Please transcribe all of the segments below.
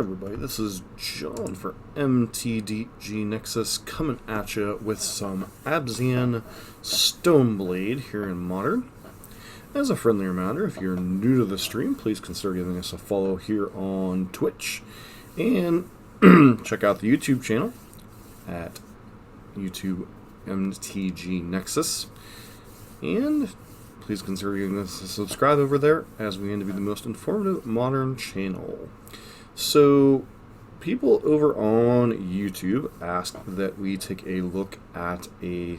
everybody, this is John for MTG Nexus coming at you with some Abzan Stoneblade here in Modern. As a friendly reminder, if you're new to the stream, please consider giving us a follow here on Twitch. And check out the YouTube channel at YouTube MTG Nexus. And please consider giving us a subscribe over there, as we aim to be the most informative modern channel. So, people over on YouTube asked that we take a look at a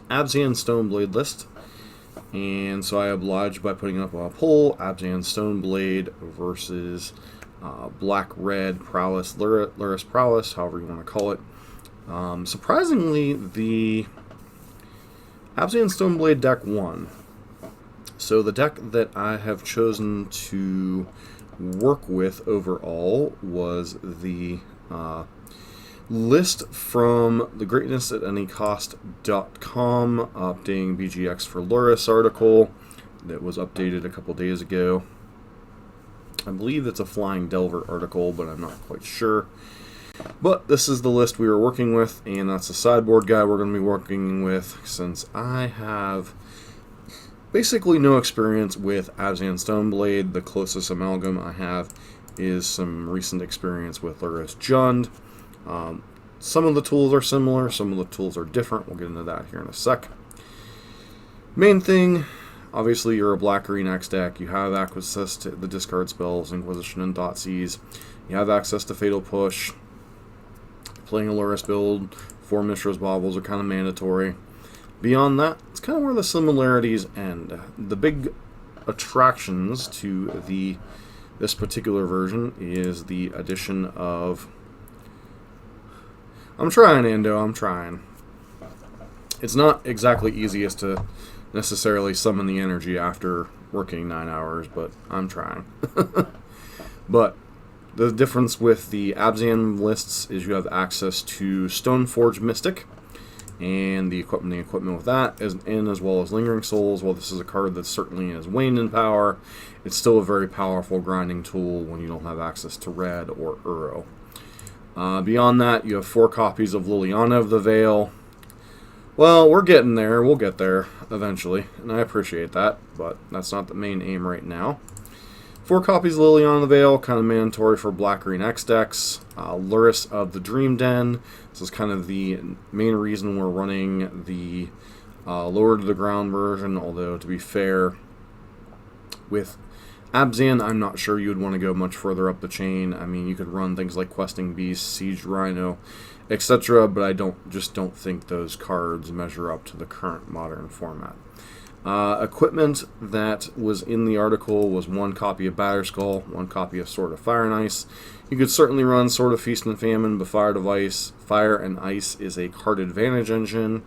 Abzan Stoneblade list, and so I obliged by putting up a poll: Abzan Stoneblade versus Black-Red Prowess, Luris Prowess, however you want to call it. Surprisingly, the Abzan Stoneblade deck won. So the deck that I have chosen to work with overall was the list from the greatnessatanycost.com, updating BGX for Luris article that was updated a couple days ago. I believe it's a Flying Delver article, but I'm not quite sure. But this is the list we were working with, and that's the sideboard guide we're going to be working with, since I have basically no experience with Abzan Stoneblade. The closest amalgam I have is some recent experience with Luris Jund. Some of the tools are similar, some of the tools are different. We'll get into that here in a sec. Main thing, obviously you're a black-green X deck. You have access to the discard spells, Inquisition and Thoughtseize. You have access to Fatal Push. Playing a Luris build, 4 Mishra's Baubles are kind of mandatory. Beyond that, it's kind of where the similarities end. The big attractions to this particular version is the addition of... I'm trying, Ando, I'm trying. It's not exactly easiest to necessarily summon the energy after working 9 hours, but I'm trying. But the difference with the Abzan lists is you have access to Stoneforge Mystic and the equipment with that, as well as Lingering Souls. While this is a card that certainly has waned in power, it's still a very powerful grinding tool when you don't have access to red or Uro. Beyond that, you have 4 copies of Liliana of the Veil. Well, we're getting there. We'll get there eventually, and I appreciate that, but that's not the main aim right now. 4 copies of Liliana of the Veil, kind of mandatory for black-green X decks. Luris of the Dream Den. This is kind of the main reason we're running the lower to the ground version, although to be fair, with Abzan, I'm not sure you would want to go much further up the chain. I mean, you could run things like Questing Beast, Siege Rhino, etc., but I just don't think those cards measure up to the current modern format. Equipment that was in the article was 1 copy of Batterskull, 1 copy of Sword of Fire and Ice. You could certainly run Sword of Feast and Famine, but Fire and Ice is a card advantage engine.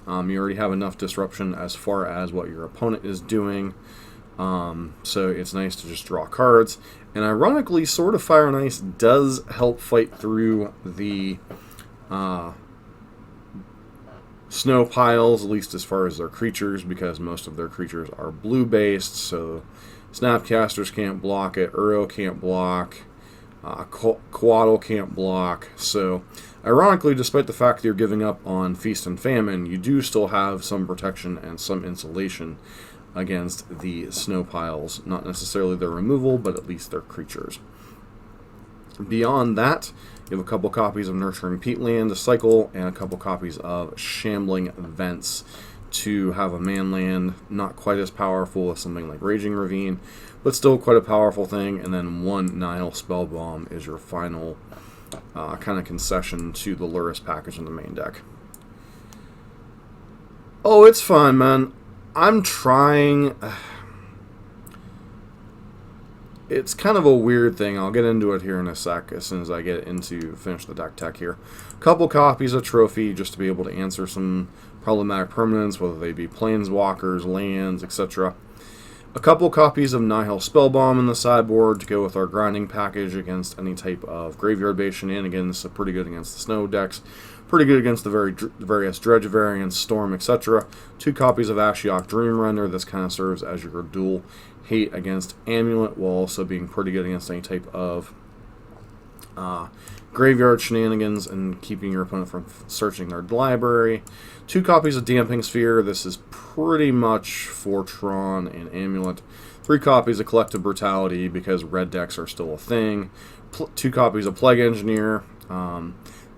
You already have enough disruption as far as what your opponent is doing, so it's nice to just draw cards. And ironically, Sword of Fire and Ice does help fight through the snow piles, at least as far as their creatures, because most of their creatures are blue-based, so Snapcasters can't block it, Uro can't block, Coatl can't block. So, ironically, despite the fact that you're giving up on Feast and Famine, you do still have some protection and some insulation against the snow piles. Not necessarily their removal, but at least their creatures. Beyond that, you have a couple copies of Nurturing Peatland to cycle, and a couple copies of Shambling Vents to have a man-land, not quite as powerful as something like Raging Ravine, but still quite a powerful thing. And then 1 Nihil Spellbomb is your final kind of concession to the Luris package in the main deck. Oh, it's fine, man. I'm trying... It's kind of a weird thing. I'll get into it here in a sec as soon as I get into finish the deck tech here. A couple copies of Trophy just to be able to answer some problematic permanents, whether they be planeswalkers, lands, etc. A couple copies of Nihil Spellbomb in the sideboard to go with our grinding package against any type of graveyard-based shenanigans. So pretty good against the snow decks. Pretty good against the various Dredge variants, Storm, etc. 2 copies of Ashiok Dreamrender. This kind of serves as your dual hate against Amulet, while also being pretty good against any type of Graveyard Shenanigans and keeping your opponent from searching their library. 2 copies of Damping Sphere. This is pretty much for Tron and Amulet. 3 copies of Collective Brutality because red decks are still a thing. 2 copies of Plague Engineer.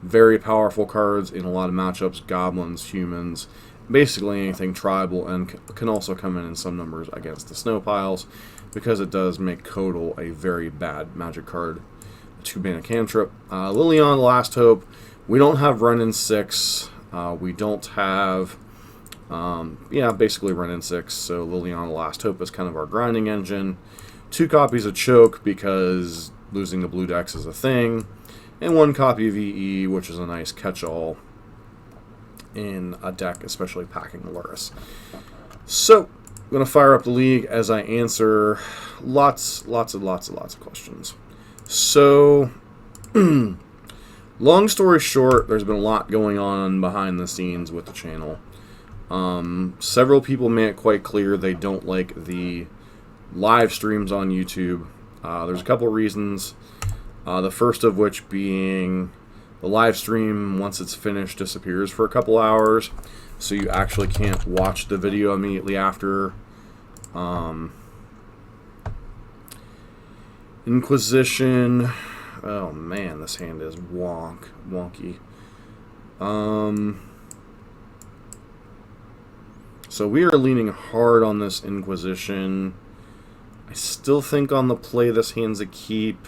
Very powerful cards in a lot of matchups. Goblins, humans, basically anything tribal, and can also come in some numbers against the snow piles because it does make Codal a very bad magic card. 2-mana cantrip. Liliana, Last Hope. We don't have Run in 6. We don't have, basically Run in 6. So Liliana, Last Hope is kind of our grinding engine. 2 copies of Choke because losing the blue decks is a thing. And 1 copy of EE, which is a nice catch-all in a deck, especially packing Luris. So, I'm going to fire up the league as I answer lots of questions. So, long story short, there's been a lot going on behind the scenes with the channel. Several people made it quite clear they don't like the live streams on YouTube. There's a couple reasons. The first of which being the live stream, once it's finished, disappears for a couple hours. So you actually can't watch the video immediately after. Inquisition. Oh man, this hand is wonky. So we are leaning hard on this Inquisition. I still think on the play this hand's a keep.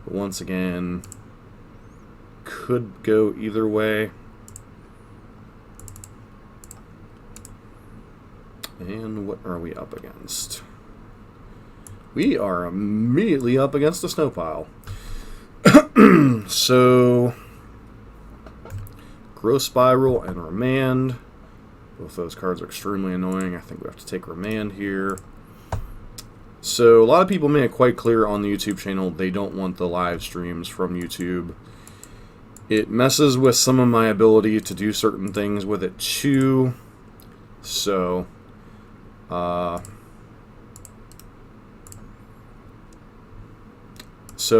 But once again, could go either way. And what are we up against? We are immediately up against the snow pile. So, Growth Spiral and Remand. Both those cards are extremely annoying. I think we have to take Remand here. So, a lot of people made it quite clear on the YouTube channel they don't want the live streams from YouTube. It messes with some of my ability to do certain things with it too. So,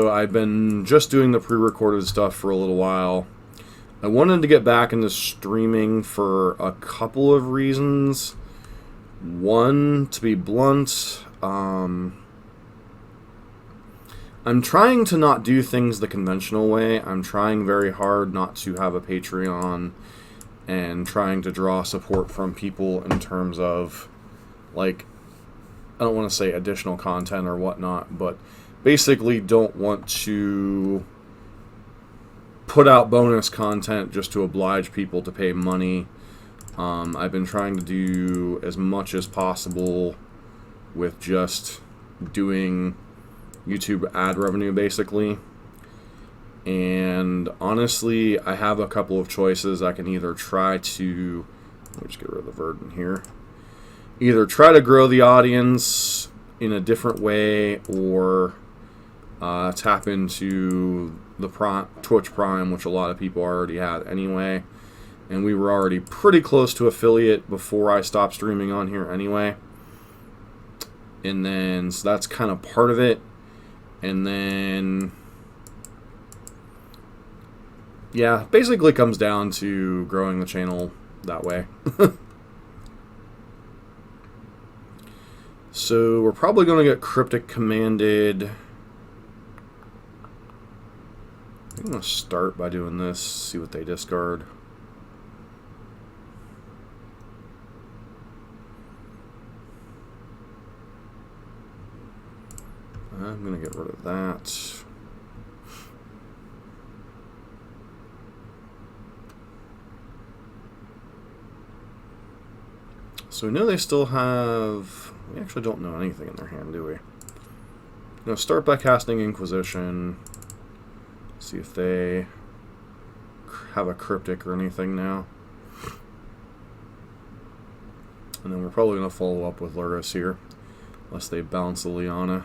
I've been just doing the pre-recorded stuff for a little while. I wanted to get back into streaming for a couple of reasons. One, to be blunt, I'm trying to not do things the conventional way. I'm trying very hard not to have a Patreon and trying to draw support from people in terms of, like, I don't want to say additional content or whatnot, but basically don't want to put out bonus content just to oblige people to pay money. I've been trying to do as much as possible with just doing YouTube ad revenue, basically. And honestly, I have a couple of choices. I can either try to, let me just get rid of the verdant here. Either try to grow the audience in a different way, or tap into the Twitch Prime, which a lot of people already had anyway. And we were already pretty close to affiliate before I stopped streaming on here anyway. And then, so that's kind of part of it. And then, yeah, basically comes down to growing the channel that way. So we're probably going to get Cryptic Commanded. I'm going to start by doing this, see what they discard. I'm going to get rid of that. So we know they still have... We actually don't know anything in their hand, do we? Now start by casting Inquisition. See if they have a Cryptic or anything now. And then we're probably going to follow up with Luris here, unless they bounce Liliana.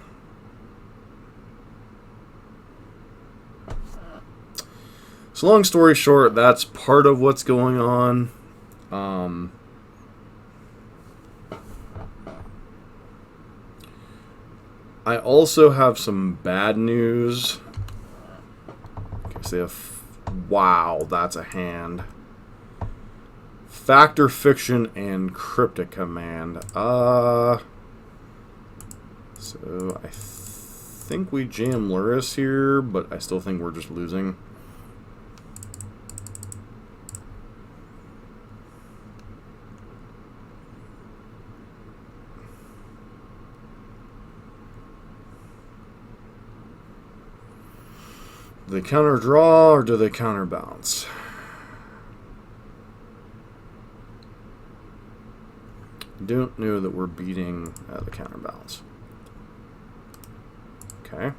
So long story short, that's part of what's going on. I also have some bad news. see if... Wow, that's a hand. Fact or Fiction and Cryptic Command. So I think we jam Luris here, but I still think we're just losing. Do they counter draw or do they counterbalance? Don't know that we're beating the counterbalance. Okay.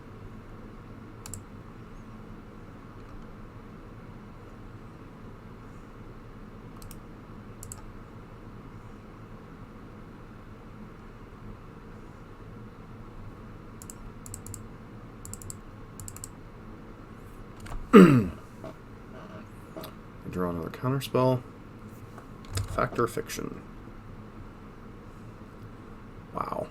Draw another counterspell. Fact or Fiction. Wow.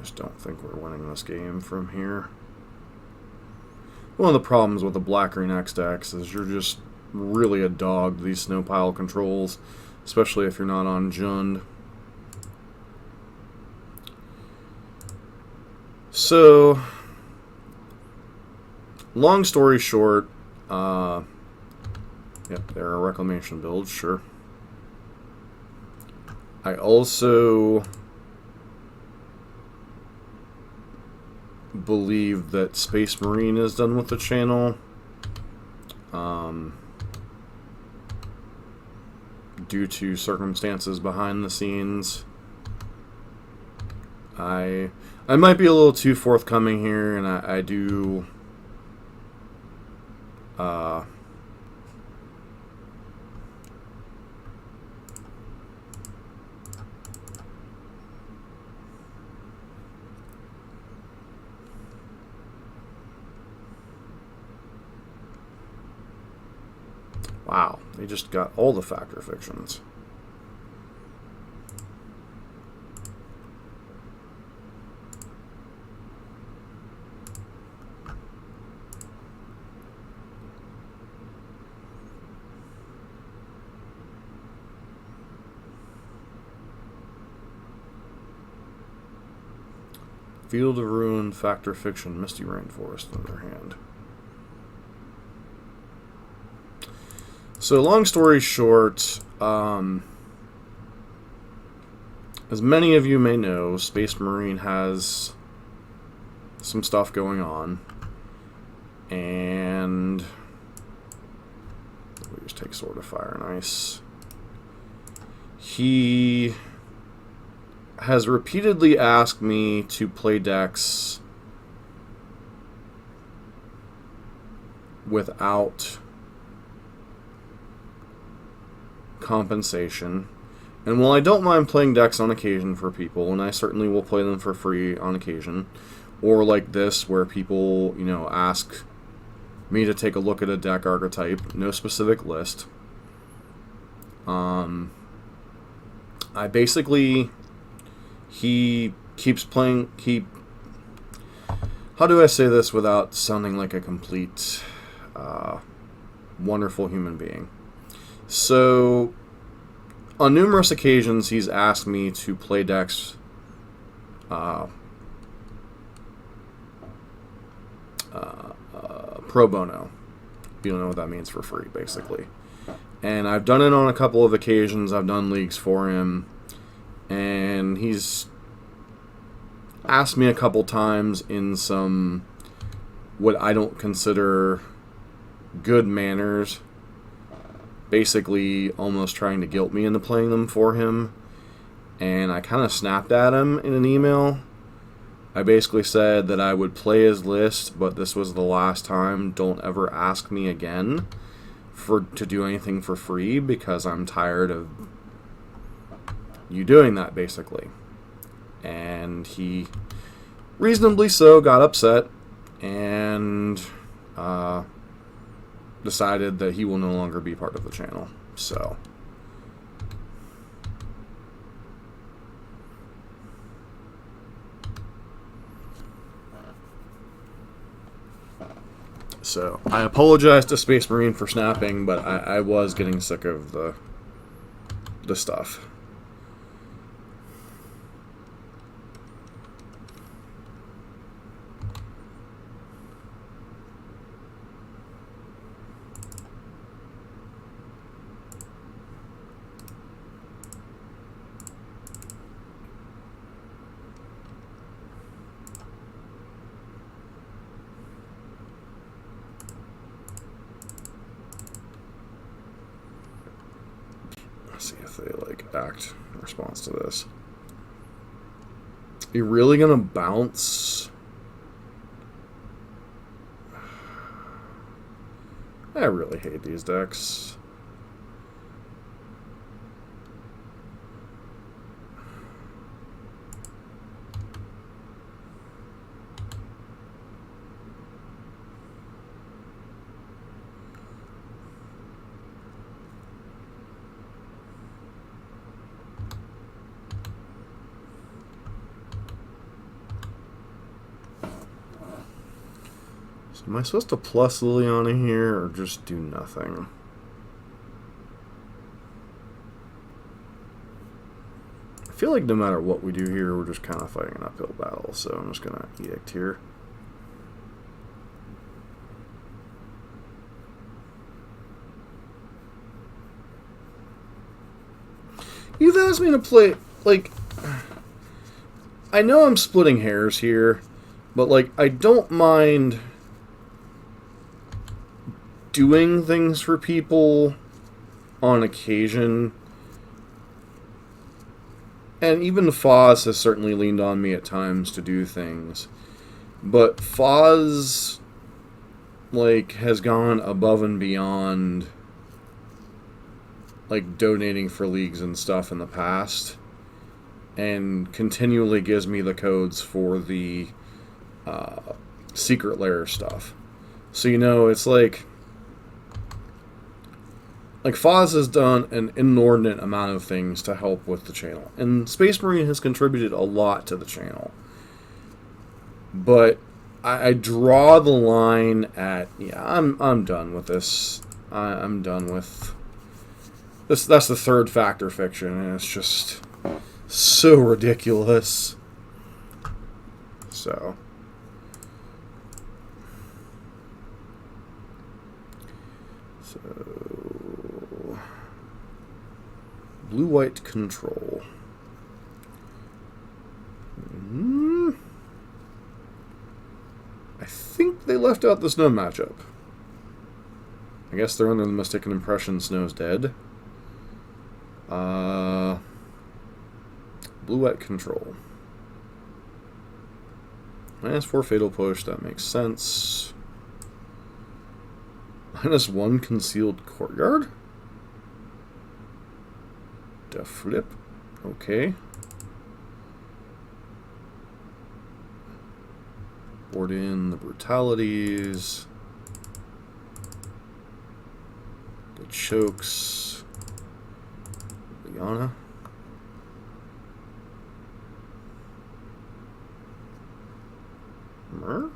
Just don't think we're winning this game from here. One of the problems with the Black-Green X decks is you're just really a dog to these snow pile controls, especially if you're not on Jund. So, long story short, yep, there are Reclamation builds, sure. I also believe that Space Marine is done with the channel. Due to circumstances behind the scenes. I might be a little too forthcoming here, and I do wow, they just got all the Fact or Fictions. Field of Ruin, Fact or Fiction, Misty Rainforest in their hand. So, long story short, as many of you may know, Space Marine has some stuff going on, and we just take Sword of Fire and Ice. He has repeatedly asked me to play decks without compensation. And while I don't mind playing decks on occasion for people, and I certainly will play them for free on occasion, or like this where people, you know, ask me to take a look at a deck archetype, no specific list. I basically, he keeps playing, how do I say this without sounding like a complete wonderful human being? So, on numerous occasions, he's asked me to play decks pro bono. You don't know what that means, for free, basically. And I've done it on a couple of occasions. I've done leagues for him. And he's asked me a couple times in some what I don't consider good manners, basically almost trying to guilt me into playing them for him. and I kind of snapped at him in an email. I basically said that I would play his list, but this was the last time. Don't ever ask me again to do anything for free, because I'm tired of you doing that, basically. And he, reasonably so, got upset and decided that he will no longer be part of the channel. So I apologize to Space Marine for snapping, but I was getting sick of the stuff. Let's see if they act in response to this. You're really gonna bounce? I really hate these decks. Am I supposed to plus Liliana here, or just do nothing? I feel like no matter what we do here, we're just kind of fighting an uphill battle, so I'm just going to Edict here. You've asked me to play, I know I'm splitting hairs here, but, I don't mind doing things for people on occasion. And even Foz has certainly leaned on me at times to do things. But Foz, has gone above and beyond, donating for leagues and stuff in the past. And continually gives me the codes for the secret lair stuff. So, it's Foz has done an inordinate amount of things to help with the channel. And Space Marine has contributed a lot to the channel. But I draw the line at, I'm done with this. I'm done with this. That's the third factor fiction, and it's just so ridiculous. So blue-white control. I think they left out the Snow matchup. I guess they're under the mistaken impression Snow's dead. Blue-white control. -4 fatal push, that makes sense. -1 concealed courtyard? Flip. Okay. Board in the brutalities. The chokes. Liana. Mer?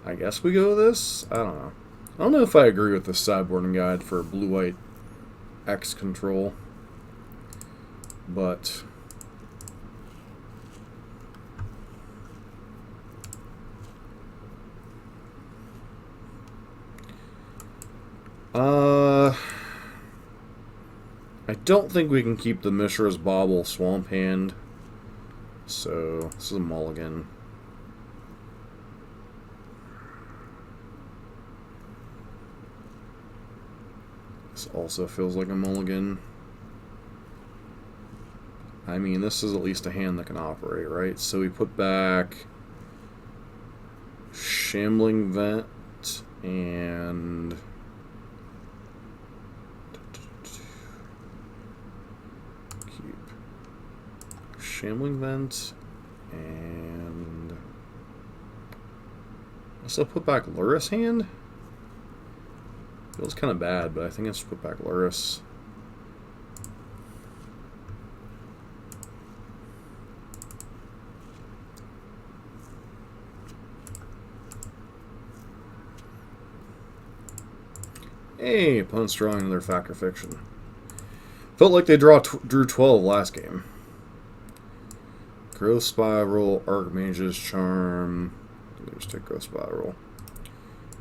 I guess we go with this? I don't know. I don't know if I agree with this sideboarding guide for blue-white X control. But I don't think we can keep the Mishra's Bauble Swamp Hand. So this is a mulligan. This also feels like a mulligan. I mean, this is at least a hand that can operate, right? So we put back Shambling Vent and keep Shambling Vent and also put back Luris hand. Feels kind of bad, but I think I should put back Luris. Hey, opponent's drawing another Fact or Fiction. Felt like they drew 12 last game. Growth Spiral, Archmage's Charm. Let me just take Growth Spiral.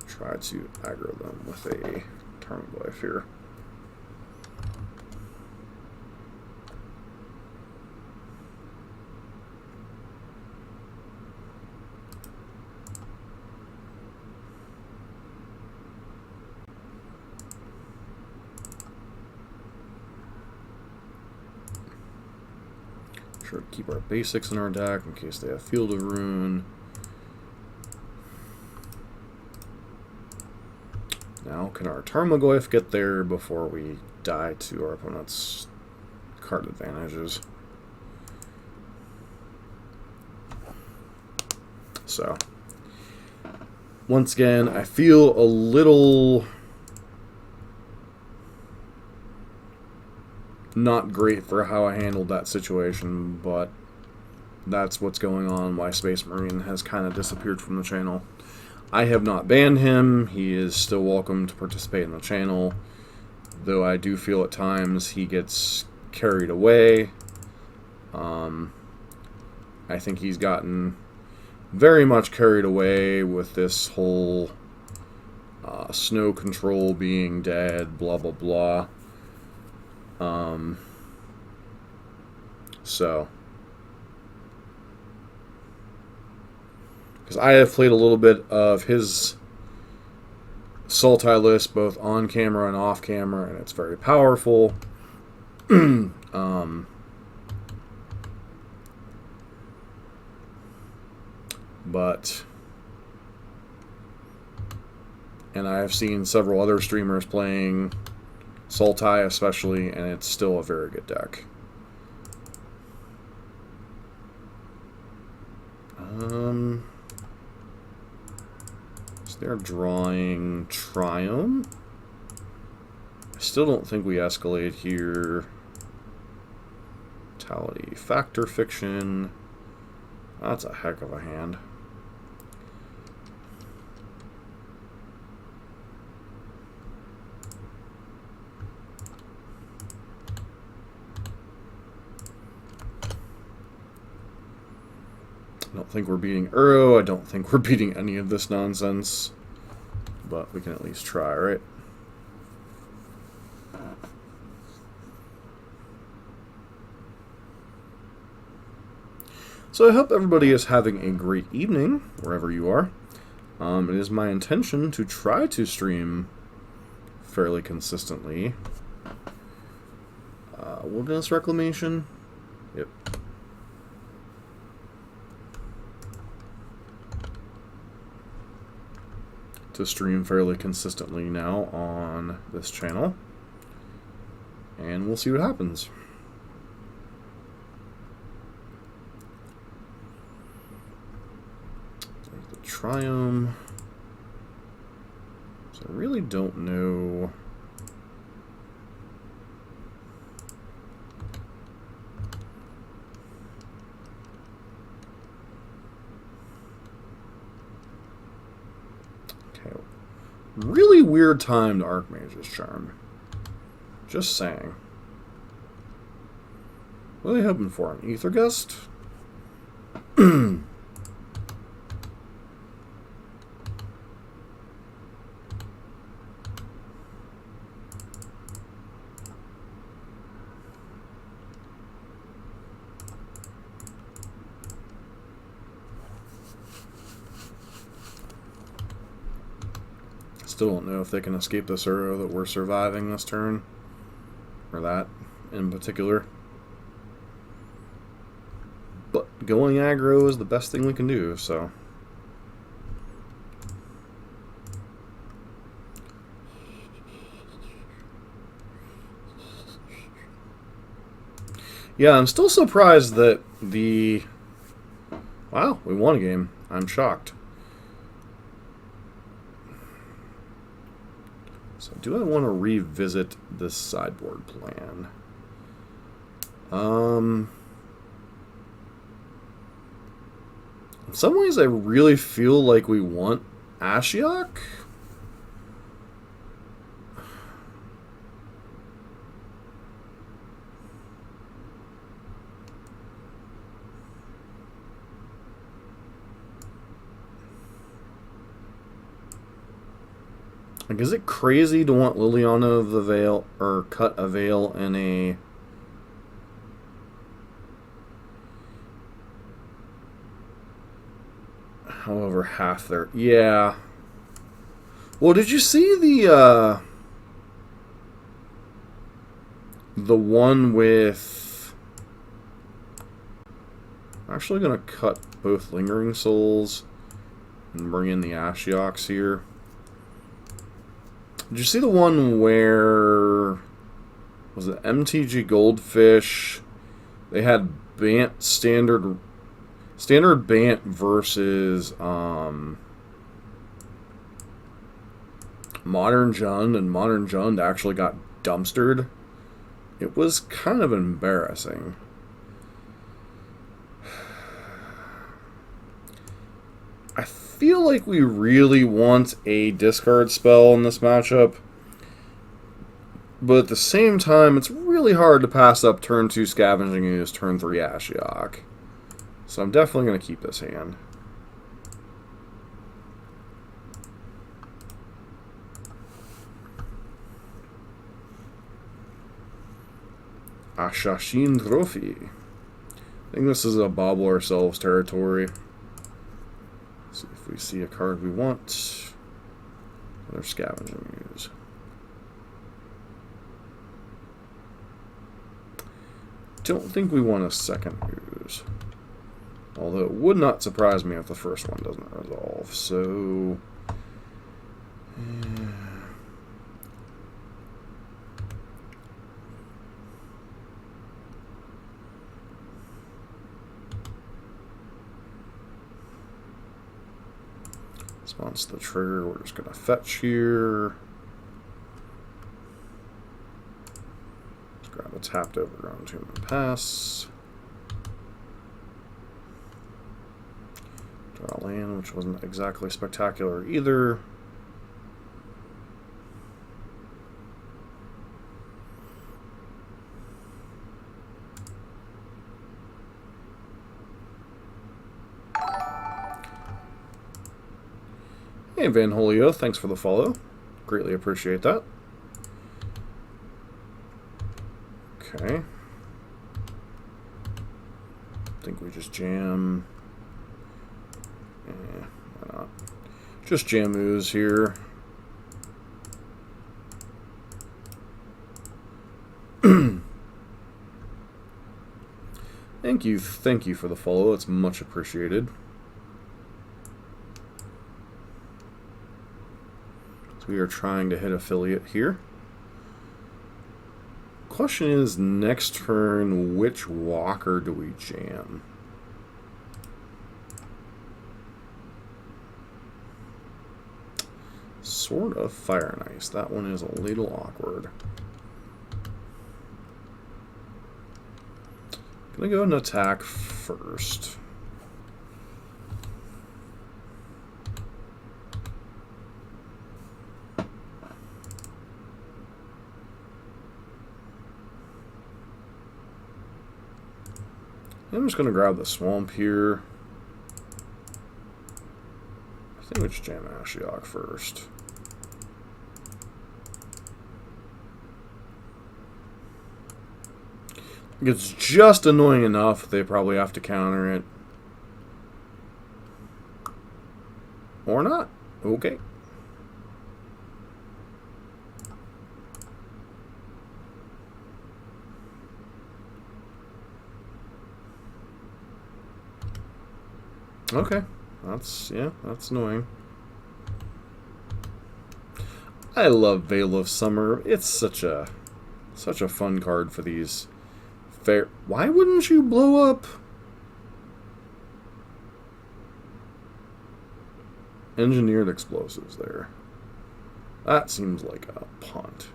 Try to aggro them with a Tarmogoyf here. Sure to keep our basics in our deck in case they have Field of Ruin. Now, can our Tarmogoyf get there before we die to our opponent's card advantages? So, once again, I feel a little not great for how I handled that situation, but that's what's going on, why Space Marine has kind of disappeared from the channel. I have not banned him. He is still welcome to participate in the channel, though I do feel at times he gets carried away. I think he's gotten very much carried away with this whole snow control being dead, blah blah blah. So, because I have played a little bit of his Sultai list both on camera and off camera, and it's very powerful. And I have seen several other streamers playing Sultai especially, and it's still a very good deck. So they're drawing Triome. I still don't think we escalate here. Vitality, Fact or Fiction. That's a heck of a hand. I don't think we're beating Uro. I don't think we're beating any of this nonsense. But we can at least try, right? So I hope everybody is having a great evening, wherever you are. It is my intention to try to stream fairly consistently. Wilderness Reclamation? Yep. To stream fairly consistently now on this channel. And we'll see what happens. There's the Triome. So I really don't know. Really weird time to Archmage's Charm. Just saying. What are they hoping for? An Ether Gust? Still don't know if they can escape this arrow that we're surviving this turn. Or that in particular. But going aggro is the best thing we can do, so. Yeah, I'm still surprised that the... Wow, we won a game. I'm shocked. So do I want to revisit this sideboard plan? In some ways I really feel like we want Ashiok. Like, is it crazy to want Liliana of the Veil, or cut a Veil in a... However, half there. Yeah. Well, did you see the one with... I'm actually going to cut both Lingering Souls and bring in the Ashioks here. Did you see the one where... Was it MTG Goldfish? They had Bant standard Bant versus Modern Jund, and Modern Jund actually got dumpstered. It was kind of embarrassing. I feel like we really want a discard spell in this matchup, but at the same time, it's really hard to pass up turn 2 Scavenging Ooze, turn 3 Ashiok. So I'm definitely going to keep this hand. Ashashin Trophy. I think this is a bobble ourselves territory. See if we see a card we want. Another Scavenging Ooze. Don't think we want a second Ooze. Although it would not surprise me if the first one doesn't resolve. So... Response to the trigger, we're just going to fetch here. Let's grab a tapped Overgrown Tomb and pass. Draw a land, which wasn't exactly spectacular either. Hey, Van Holio, thanks for the follow. Greatly appreciate that. Okay. I think we just jam. Yeah, why not? Just jam Ooze here. Thank you for the follow. It's much appreciated. So we are trying to hit affiliate here. Question is, next turn, which walker do we jam? Sword of Fire and Ice. That one is a little awkward. Gonna go and attack first. I'm just gonna grab the swamp here. I think we just jam Ashiok first. It's just annoying enough they probably have to counter it. Or not. Okay. Okay. That's annoying. I love Veil of Summer. It's such a fun card for these fair. Why wouldn't you blow up engineered explosives there? That seems like a punt.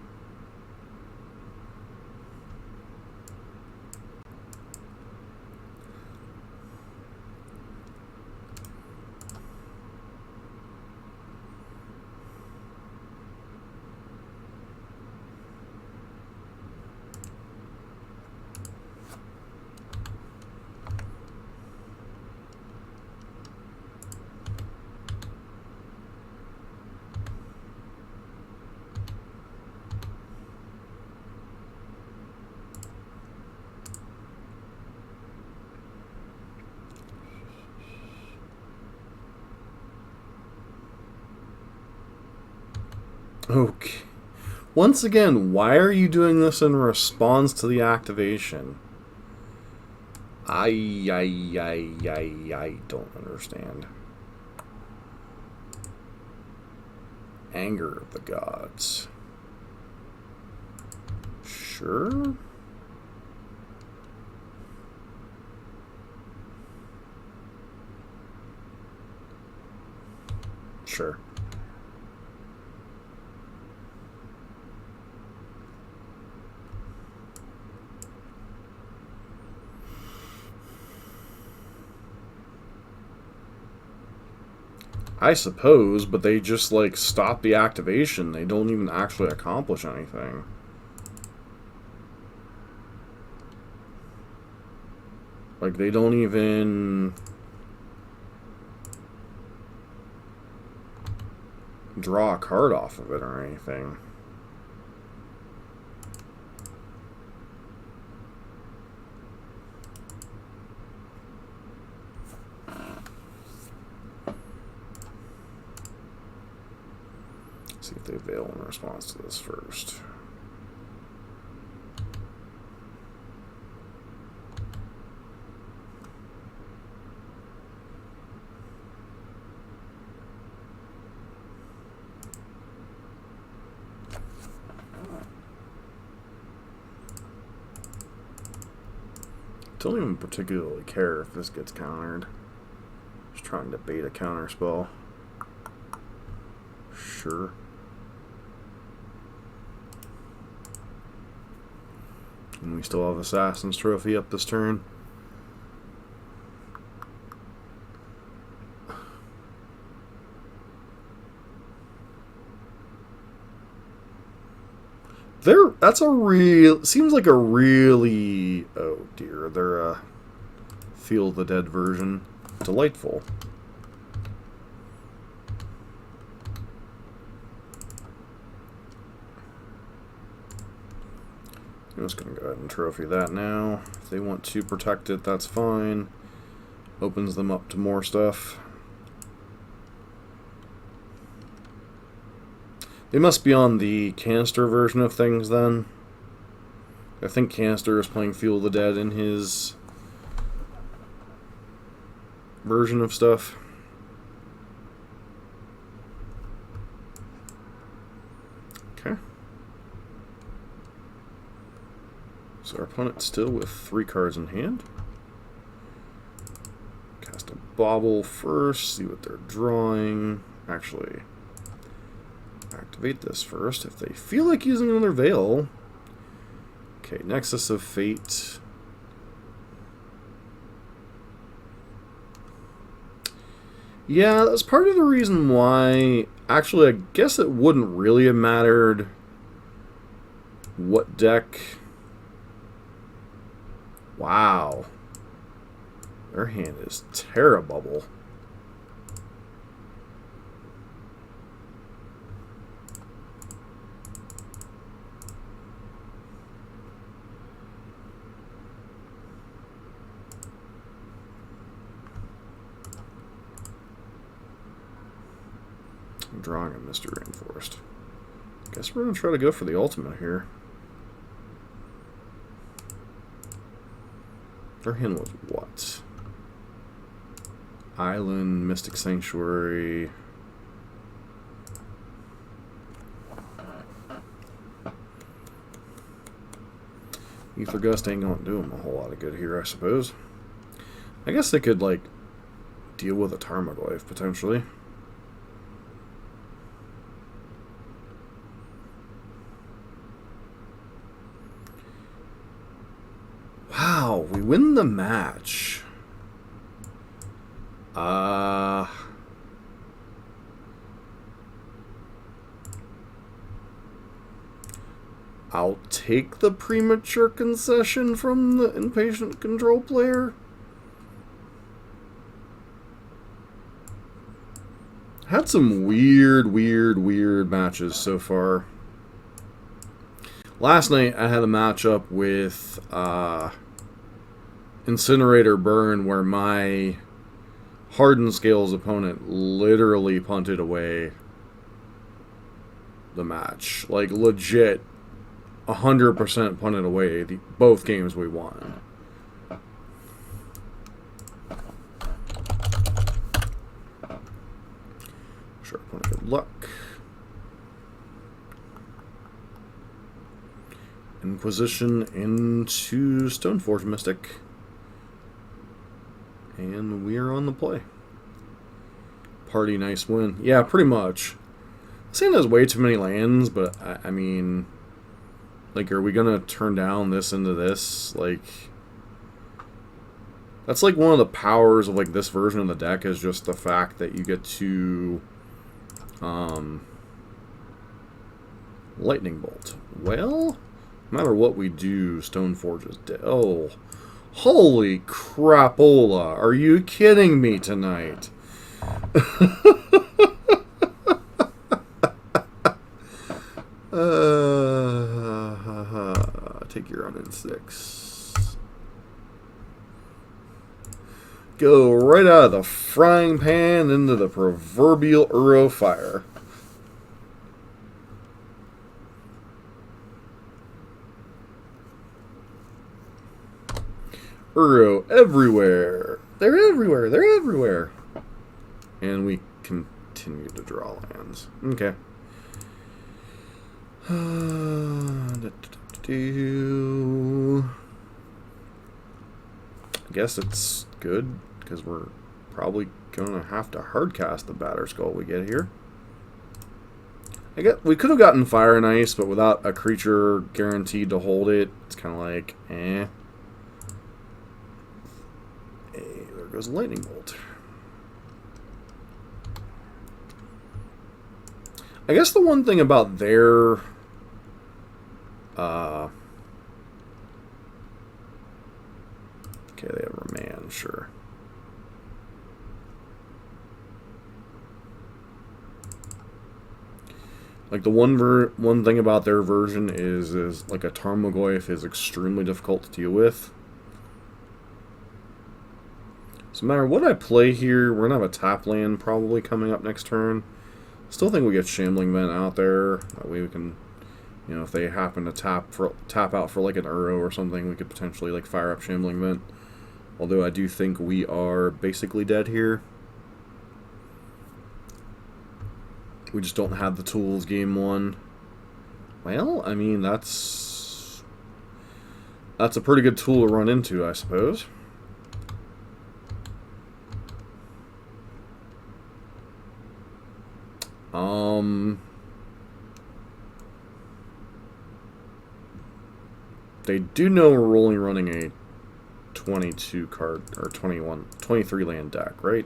Okay. Once again, why are you doing this in response to the activation? I don't understand. Anger of the Gods. Sure. Sure. I suppose, but they just, like, stop the activation. They don't even actually accomplish anything. Like, they don't even draw a card off of it or anything. See if they veil in response to this first. Don't even particularly care if this gets countered. Just trying to bait a counter spell. Sure. And we still have Assassin's Trophy up this turn. That's a real, seems like a really, oh dear, they're a Feel the Dead version. Delightful. I'm just going to go ahead and trophy that now. If they want to protect it, that's fine. Opens them up to more stuff. They must be on the canister version of things then. I think Canister is playing Feel the Dead in his version of stuff. Okay. So our opponent's still with 3 cards in hand. Cast a Bauble first, see what they're drawing. Actually, activate this first if they feel like using another Veil. Okay, Nexus of Fate. Yeah, that's part of the reason why. Actually, I guess it wouldn't really have mattered what deck. Wow. Their hand is terrible. I'm drawing a Mystery Reinforced. Guess we're going to try to go for the ultimate here. Their hand was what? Island, Mystic Sanctuary. Ether Gust ain't gonna do them a whole lot of good here, I suppose. I guess they could, like, deal with a Tarmogoyf, potentially. Wow, we win the match. I'll take the premature concession from the impatient control player. Had some weird matches so far. Last night I had a matchup with Incinerator Burn where my Hardened Scales opponent literally punted away the match. Like, legit 100% punted away both games we won. Sure, good luck. Inquisition into Stoneforge Mystic. And we're on the play. Party, nice win. Yeah, pretty much. I'm saying there's way too many lands, but I mean, like, are we gonna turn down this into this? Like, that's like one of the powers of like this version of the deck is just the fact that you get to Lightning Bolt. Well, no matter what we do, Stoneforge is dead. Oh, holy crapola! Are you kidding me tonight? Take your on in 6. Go right out of the frying pan into the proverbial Uro fire. Uro everywhere. They're everywhere. They're everywhere. And we continue to draw lands. Okay. I guess it's good because we're probably gonna have to hardcast the Batter Skull we get here. We could have gotten Fire and Ice, but without a creature guaranteed to hold it, it's kind of like, eh. Hey, there goes Lightning Bolt. I guess the one thing about their okay, they have Remand, sure. Like, the one thing about their version is like a Tarmogoyf is extremely difficult to deal with. So no matter what I play here, we're gonna have a tap land probably coming up next turn. Still think we get Shambling Vent out there. That way we can, you know, if they happen to tap out for like an Uro or something, we could potentially like fire up Shambling Vent. Although I do think we are basically dead here. We just don't have the tools game 1. Well, I mean, that's a pretty good tool to run into, I suppose. They do know we're only running a 22 card or 23 land deck, right?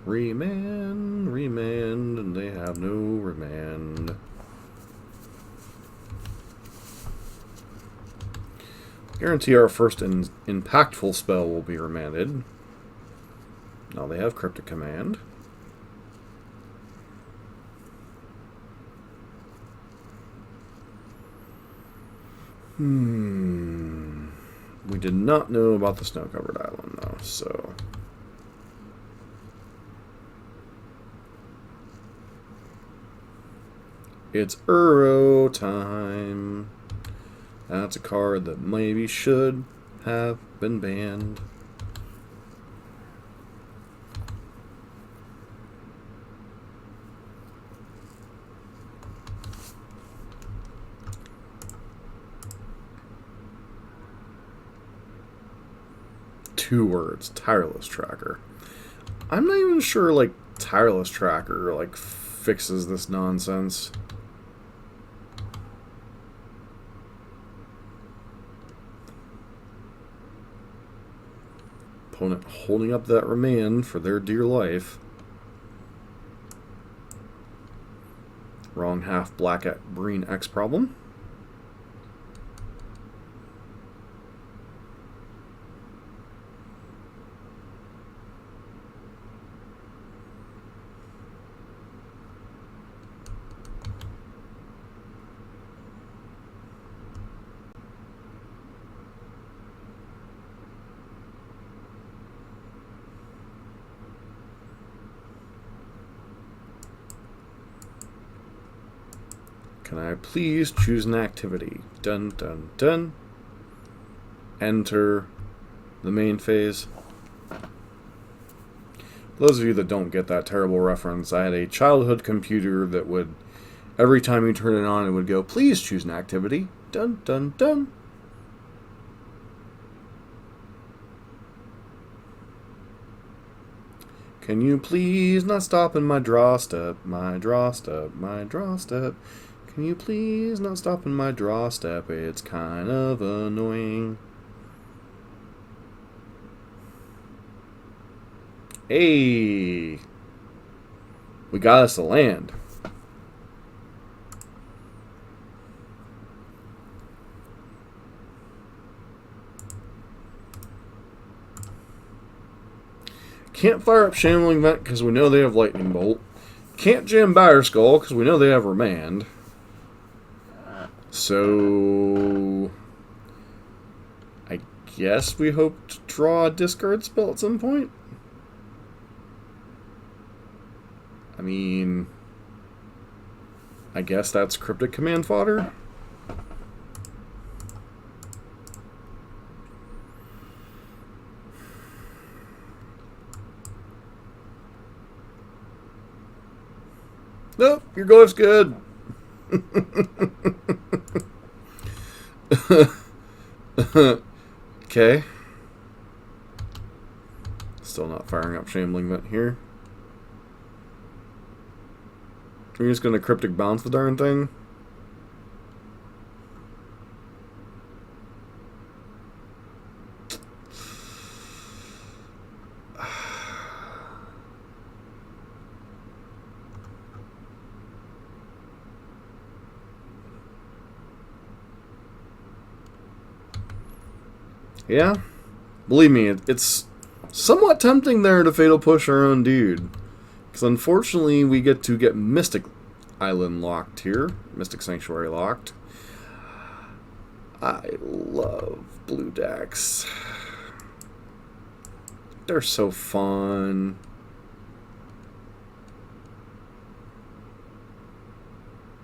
Remand, and they have no remand. Guarantee our first impactful spell will be remanded. Now they have Cryptic Command. We did not know about the snow-covered island, though, so... It's Uro time. That's a card that maybe should have been banned. Two words, tireless tracker. I'm not even sure like tireless tracker like fixes this nonsense. Opponent holding up that remand for their dear life. Wrong half black at green X problem. Can I please choose an activity? Dun dun dun. Enter the main phase. For those of you that don't get that terrible reference, I had a childhood computer that would, every time you turn it on, it would go, please choose an activity. Dun dun dun. Can you please not stop in my draw step, my draw step, my draw step? Can you please not stop in my draw step? It's kind of annoying. Hey! We got us a land. Can't fire up Shambling Vent because we know they have Lightning Bolt. Can't jam Batter Skull because we know they have Remand. So I guess we hope to draw a discard spell at some point. I mean, I guess that's Cryptic Command fodder. Nope, your glyph's good. Okay. Still not firing up Shambling Vent here. We're just gonna Cryptic Bounce the darn thing. Yeah, believe me, it's somewhat tempting there to Fatal Push our own dude. Because unfortunately, we get to get Mystic Island locked here. Mystic Sanctuary locked. I love blue decks. They're so fun.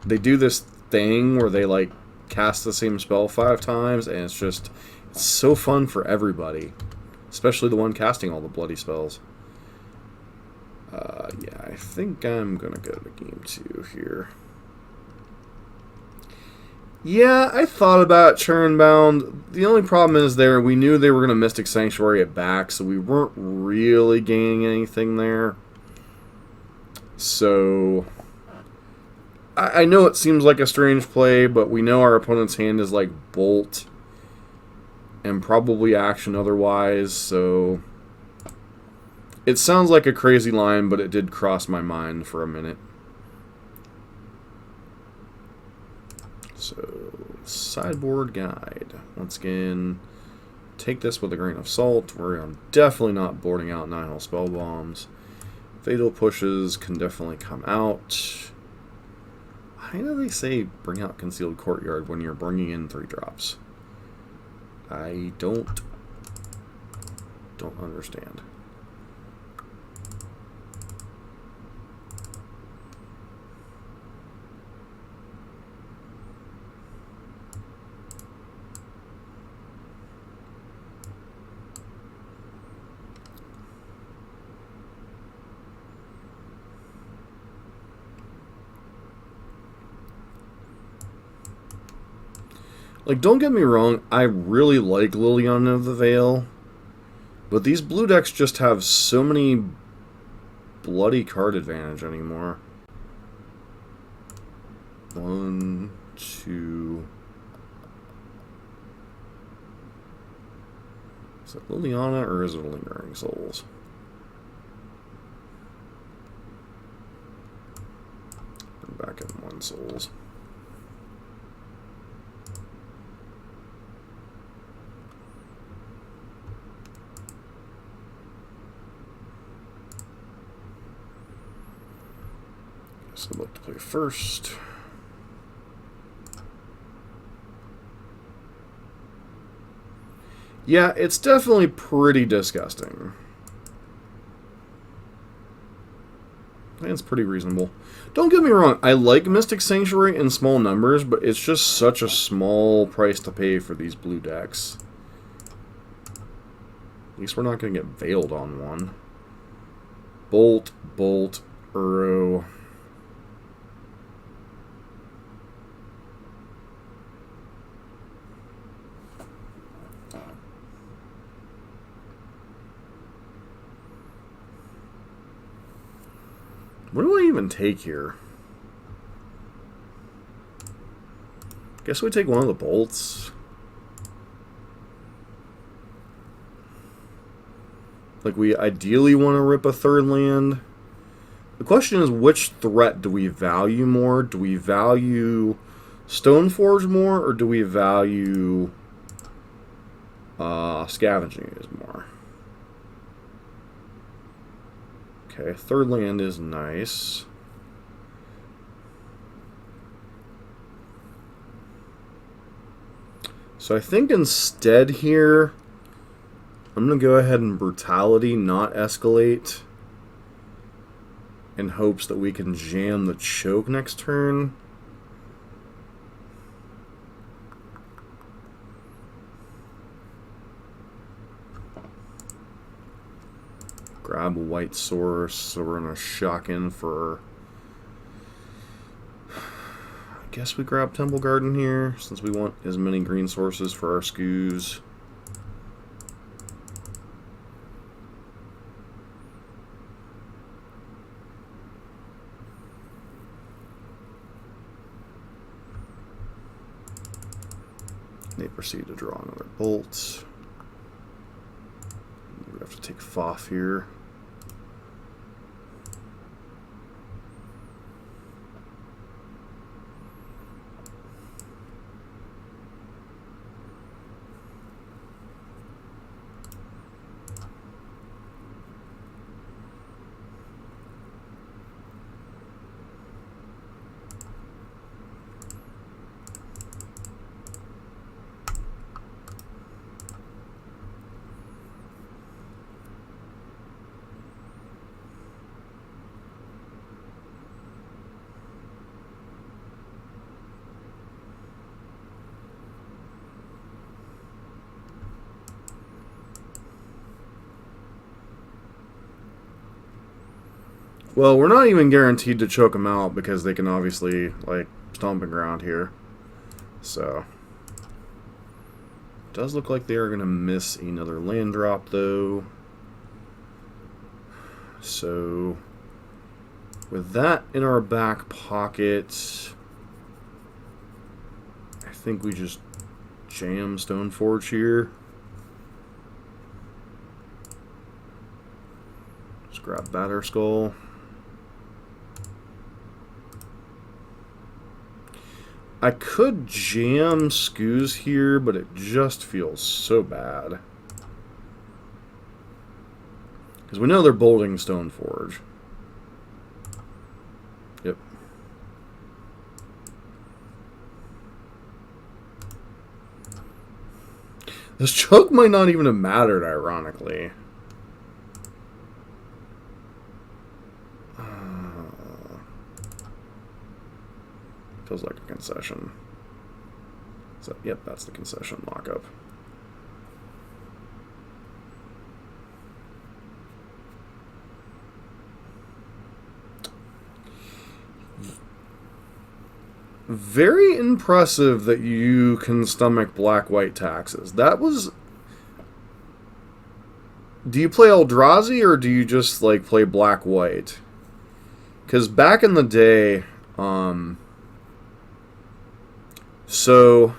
They do this thing where they like cast the same spell 5 times, and it's just it's so fun for everybody, especially the one casting all the bloody spells. Yeah, I think I'm gonna go to game 2 here. Yeah, I thought about Churnbound. The only problem is there, we knew they were gonna Mystic Sanctuary it back, so we weren't really gaining anything there. So I know it seems like a strange play, but we know our opponent's hand is like Bolt and probably action otherwise, so it sounds like a crazy line, but it did cross my mind for a minute. So, sideboard guide. Once again, take this with a grain of salt. We're definitely not boarding out 9-hole spell bombs. Fatal Pushes can definitely come out. Why do they say bring out Concealed Courtyard when you're bringing in 3 drops? I don't understand. Like, don't get me wrong, I really like Liliana of the Veil, but these blue decks just have so many bloody card advantage anymore. 1, 2. Is it Liliana or is it Lingering Souls? Bring back in 1 Souls. Guess I'd like to play first. Yeah, it's definitely pretty disgusting. I think it's pretty reasonable. Don't get me wrong, I like Mystic Sanctuary in small numbers, but it's just such a small price to pay for these blue decks. At least we're not going to get veiled on one. Bolt, Bolt, Uro. What do I even take here? Guess we take one of the bolts. Like, we ideally want to rip a third land. The question is, which threat do we value more? Do we value Stoneforge more, or do we value Scavenging is more? Okay, third land is nice. So I think instead here, I'm going to go ahead and Brutality, not Escalate, in hopes that we can jam the Choke next turn. Grab a white source, so we're going to shock in for... I guess we grab Temple Garden here, since we want as many green sources for our scoos. They proceed to draw another bolt. We have to take Foff here. Well, we're not even guaranteed to choke them out because they can obviously, like, stomping ground here. So, it does look like they are going to miss another land drop, though. So, with that in our back pocket, I think we just jam Stoneforge here. Just grab Batter Skull. I could jam Scoos here, but it just feels so bad. Because we know they're bolting Stoneforge. Yep. This choke might not even have mattered, ironically. Feels like a concession. So, yep, that's the concession lockup. very impressive that you can stomach black-white taxes. That was... Do you play Eldrazi, or do you just, like, play black-white? Because back in the day, so...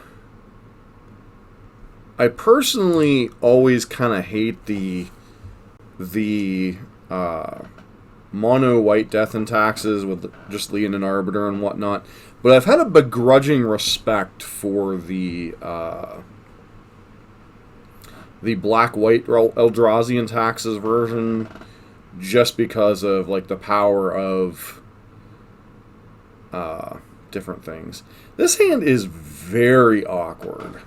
I personally always kind of hate the mono white death and taxes with just Leonin Arbiter and whatnot, but I've had a begrudging respect for the black white Eldrazi taxes version, just because of like the power of different things. This hand is very awkward.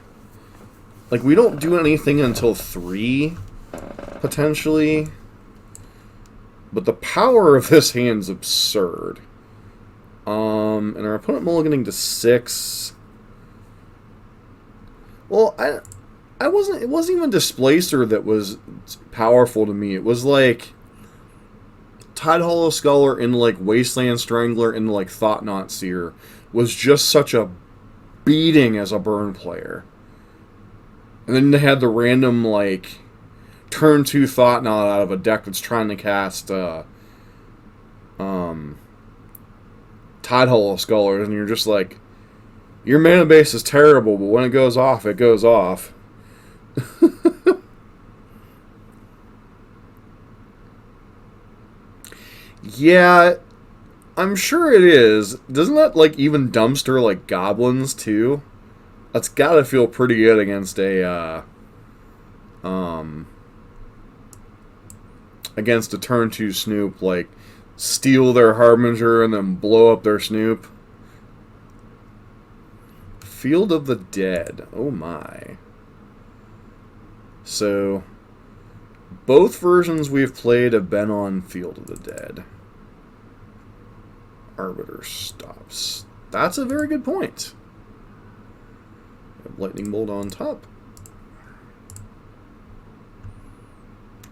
Like, we don't do anything until 3, potentially. But the power of this hand's absurd. And our opponent mulliganing to 6. Well, it wasn't even Displacer that was powerful to me. It was like Tidehollow Sculler into like Wasteland Strangler into like Thought-Knot Seer was just such a beating as a burn player. And then they had the random, like, turn 2 Thought-Knot out of a deck that's trying to cast Tidehollow Scullers, and you're just like, your mana base is terrible, but when it goes off, it goes off. Yeah, I'm sure it is. Doesn't that, like, even dumpster, like, goblins, too? That's gotta feel pretty good against a turn 2 Snoop, like steal their Harbinger and then blow up their Snoop. Field of the Dead. Oh my. So both versions we've played have been on Field of the Dead. Arbiter stops. That's a very good point. Lightning Bolt on top.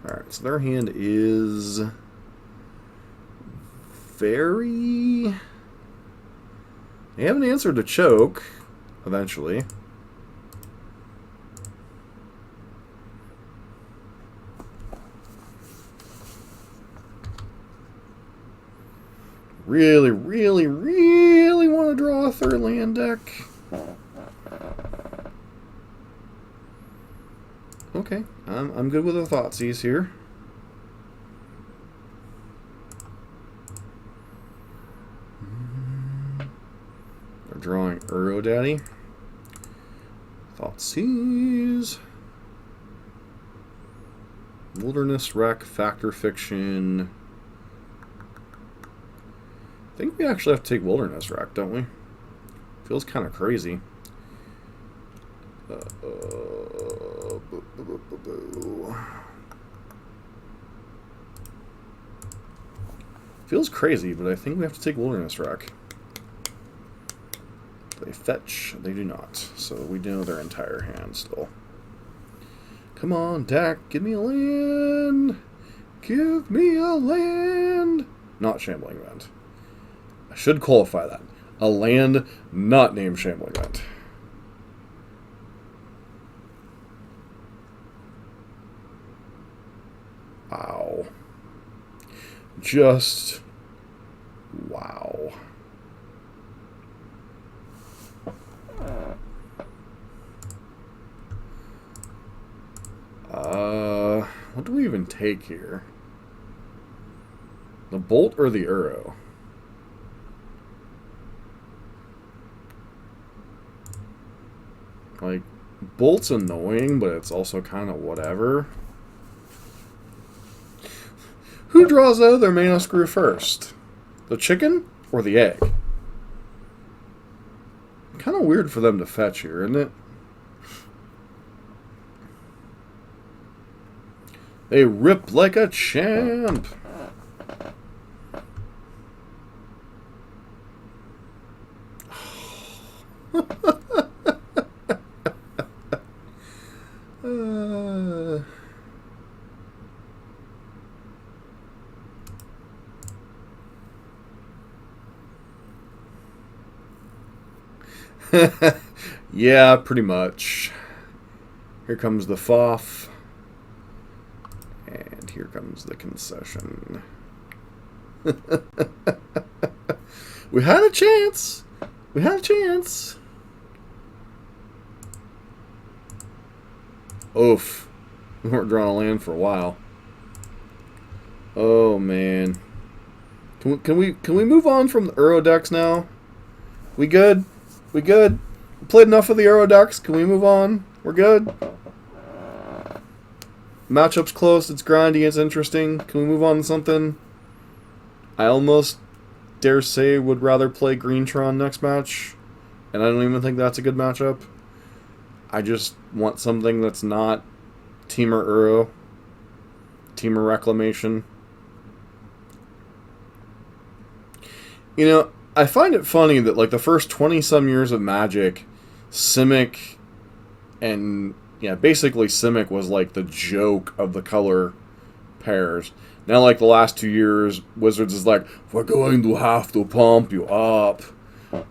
Alright, so their hand is very... They have an answer to choke, eventually. Really, really, really want to draw a third land deck. Okay, I'm good with the Thoughtseize here. They're drawing Uro Daddy. Thoughtseize. Wilderness Wreck, Factor Fiction. I think we actually have to take Wilderness Wreck, don't we? Feels kind of crazy. Feels crazy, but I think we have to take Wilderness Wreck. They fetch. They do not. So we know their entire hand still. Come on, deck. Give me a land. Give me a land. Not Shambling Vent. I should qualify that. A land not named Shambling Vent. Wow. Just wow. What do we even take here? The Bolt or the Uro? Like, Bolt's annoying, but it's also kind of whatever. Who draws out their mana screw first? The chicken or the egg? Kind of weird for them to fetch here, isn't it? They rip like a champ. Yeah, pretty much. Here comes the FOF. And here comes the concession. We had a chance. We had a chance. Oof. We weren't drawing a land for a while. Oh man. Can we move on from the Euro decks now? We good? We good? We played enough of the Euro decks. Can we move on? We're good. Matchup's close. It's grindy. It's interesting. Can we move on to something? I almost dare say would rather play Greentron next match, and I don't even think that's a good matchup. I just want something that's not Teamer Uro, Teamer Reclamation. You know, I find it funny that like the first 20-some years of Magic, Simic, and yeah, basically Simic was like the joke of the color pairs. Now, like the last 2 years, Wizards is like, we're going to have to pump you up.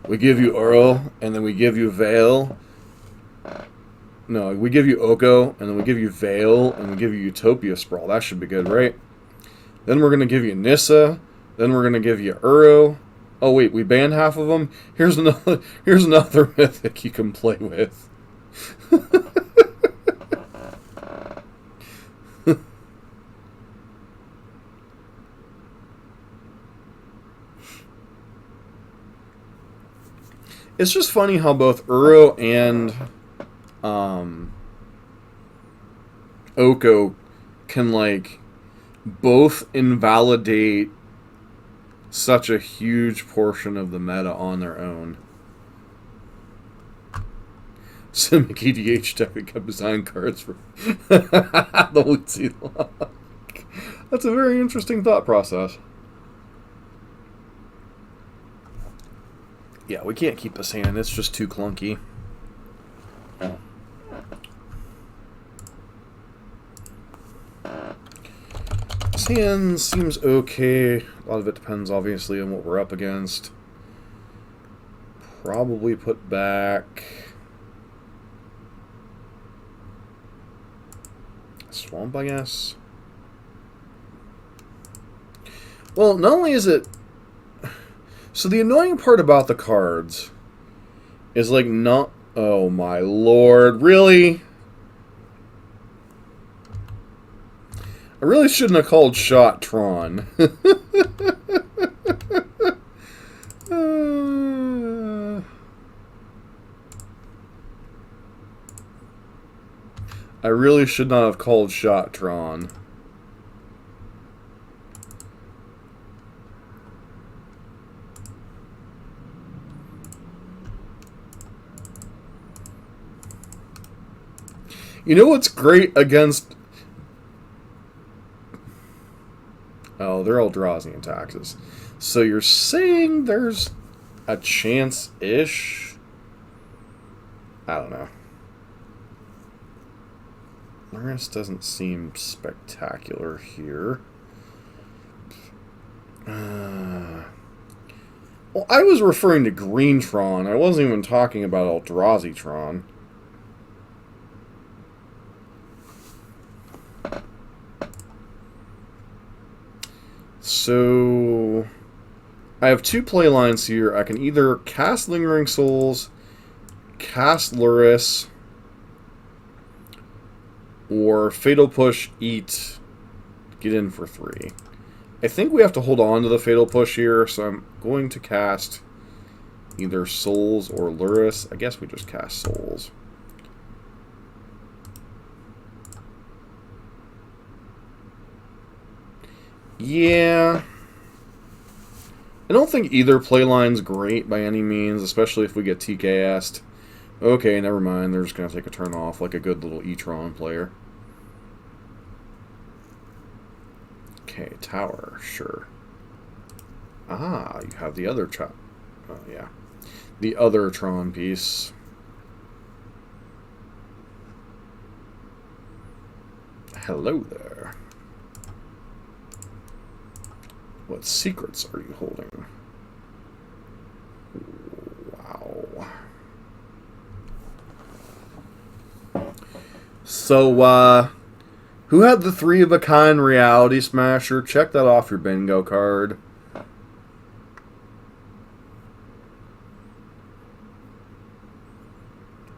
We give you Uro, and then we give you Veil. No, we give you Oko, and then we give you Veil, and we give you Utopia Sprawl. That should be good, right? Then we're going to give you Nissa. Then we're going to give you Uro. Oh, wait, we banned half of them? Here's another mythic you can play with. It's just funny how both Uro and Oko can, like, both invalidate such a huge portion of the meta on their own. Simic EDH deck kept design cards for the Woodsy Lock. That's a very interesting thought process. Yeah, we can't keep this hand. It's just too clunky. This hand seems okay. A lot of it depends, obviously, on what we're up against. Probably put back Swamp, I guess. Well, not only is it... So the annoying part about the cards is like not... Oh my lord, really? I really shouldn't have called shot Tron. I really should not have called shot Tron. You know what's great against... Oh, they're Eldrazi taxes. So you're saying there's a chance-ish? I don't know. Luris doesn't seem spectacular here. Well, I was referring to Greentron. I wasn't even talking about Eldrazi-tron. So, I have two play lines here. I can either cast Lingering Souls, cast Luris, or Fatal Push, eat, get in for 3. I think we have to hold on to the Fatal Push here, so I'm going to cast either Souls or Luris. I guess we just cast Souls. Yeah. I don't think either playline's great by any means, especially if we get TKS'd. Okay, never mind. They're just going to take a turn off like a good little E-Tron player. Okay, tower, sure. Ah, you have the other chop. Oh, yeah. The other Tron piece. Hello there. What secrets are you holding? Wow. So, who had the 3-of-a-kind Reality Smasher? Check that off your bingo card.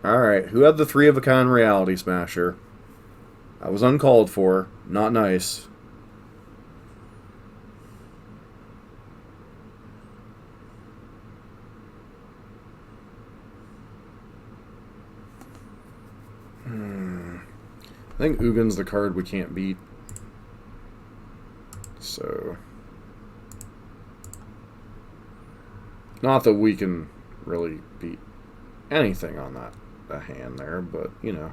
Alright, who had the 3-of-a-kind Reality Smasher? That was uncalled for. Not nice. I think Ugin's the card we can't beat. So, not that we can really beat anything on that hand there, but, you know,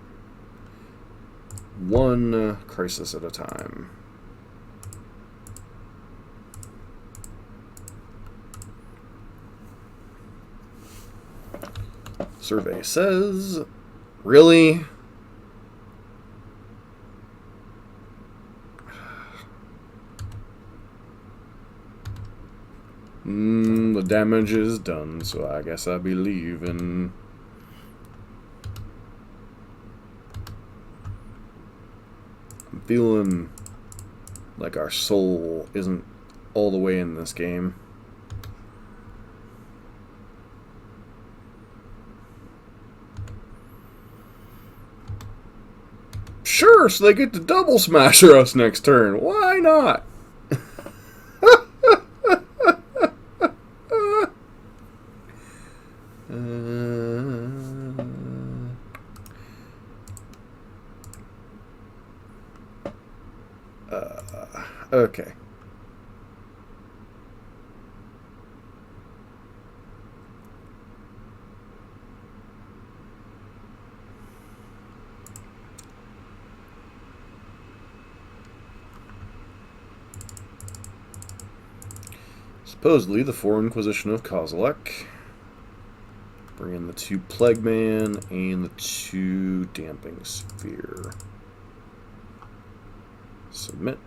one crisis at a time. Survey says, really? The damage is done, so I guess I'll be leaving. I'm feeling like our soul isn't all the way in this game. Sure, so they get to double smasher us next turn. Why not? Okay. Supposedly the 4 Inquisition of Kozilek. Bring in the 2 Plague Man and the 2 Damping Sphere. Submit.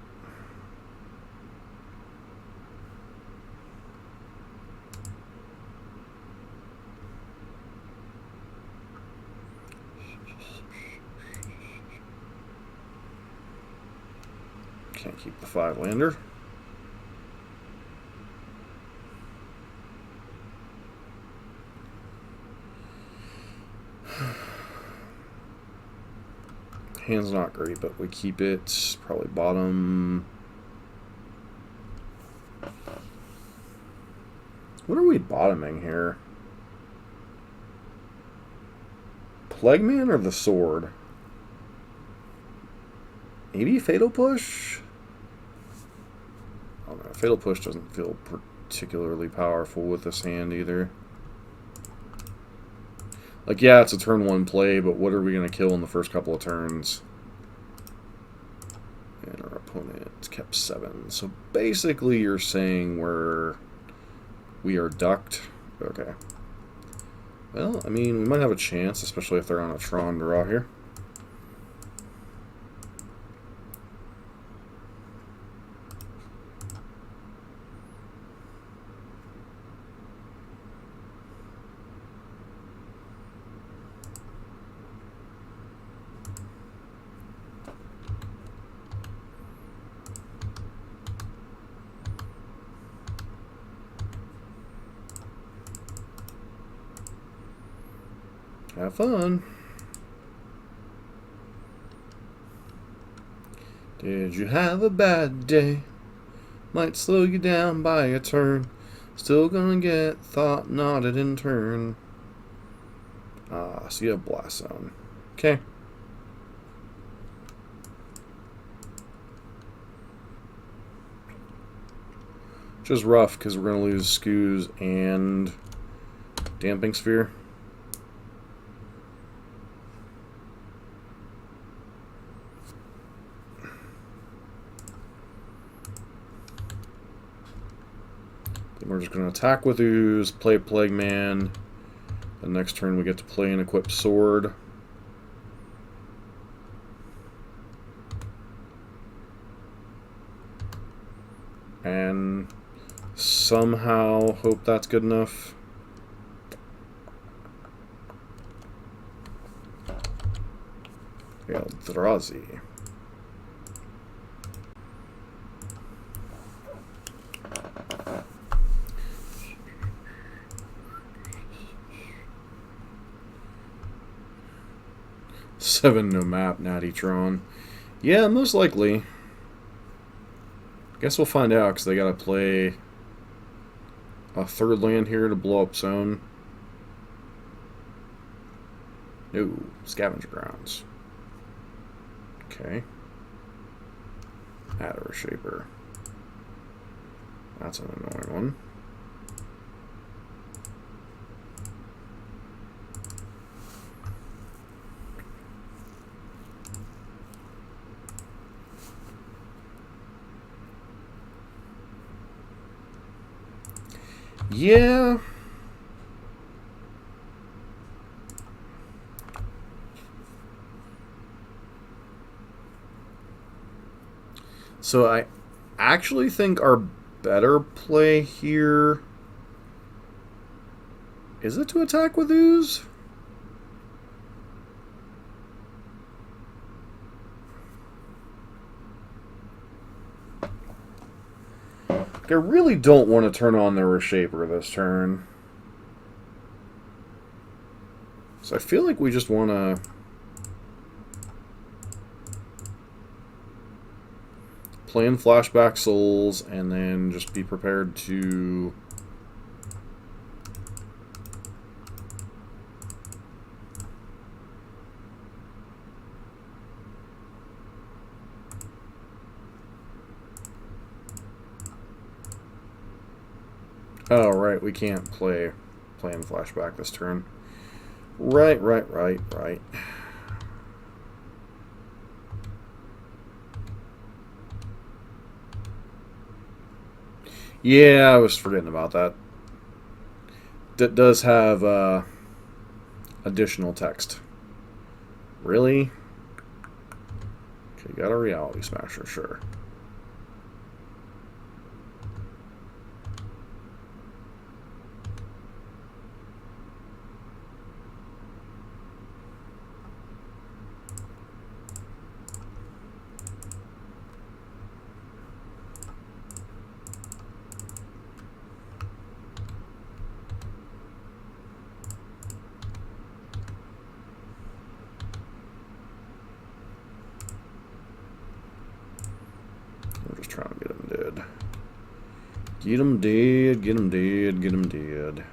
Can't keep the 5-lander. Hand's not great, but we keep it. Probably bottom. What are we bottoming here? Plague Man or the sword? Maybe Fatal Push? I don't know. Fatal Push doesn't feel particularly powerful with this hand either. Like, yeah, it's a turn 1 play, but what are we going to kill in the first couple of turns? And our opponent kept 7. So basically you're saying we are ducked. Okay. Well, I mean, we might have a chance, especially if they're on a Tron draw here. Have fun. Did you have a bad day? Might slow you down by a turn. Still gonna get thought knotted in turn. So you have Blast Zone. Okay. Which is rough because we're gonna lose Scoos and Damping Sphere. We're just going to attack with Ooze, play Plague Man. The next turn we get to play an equipped sword. And somehow hope that's good enough. Eldrazi. Seven no map, Natty-tron. Yeah, most likely. Guess we'll find out, because they gotta play a third land here to blow up zone. No, scavenger grounds. Okay. Adder Shaper. That's an annoying one. Yeah. So I actually think our better play here is it to attack with ooze? I really don't want to turn on the Reshaper this turn. So I feel like we just want to play in Flashback Souls and then just be prepared to oh, right, we can't play in Flashback this turn. Right. Yeah, I was forgetting about that. That does have additional text. Really? Okay, got a Reality Smasher, sure. Trying to get him dead. Get him dead, get him dead, get him dead.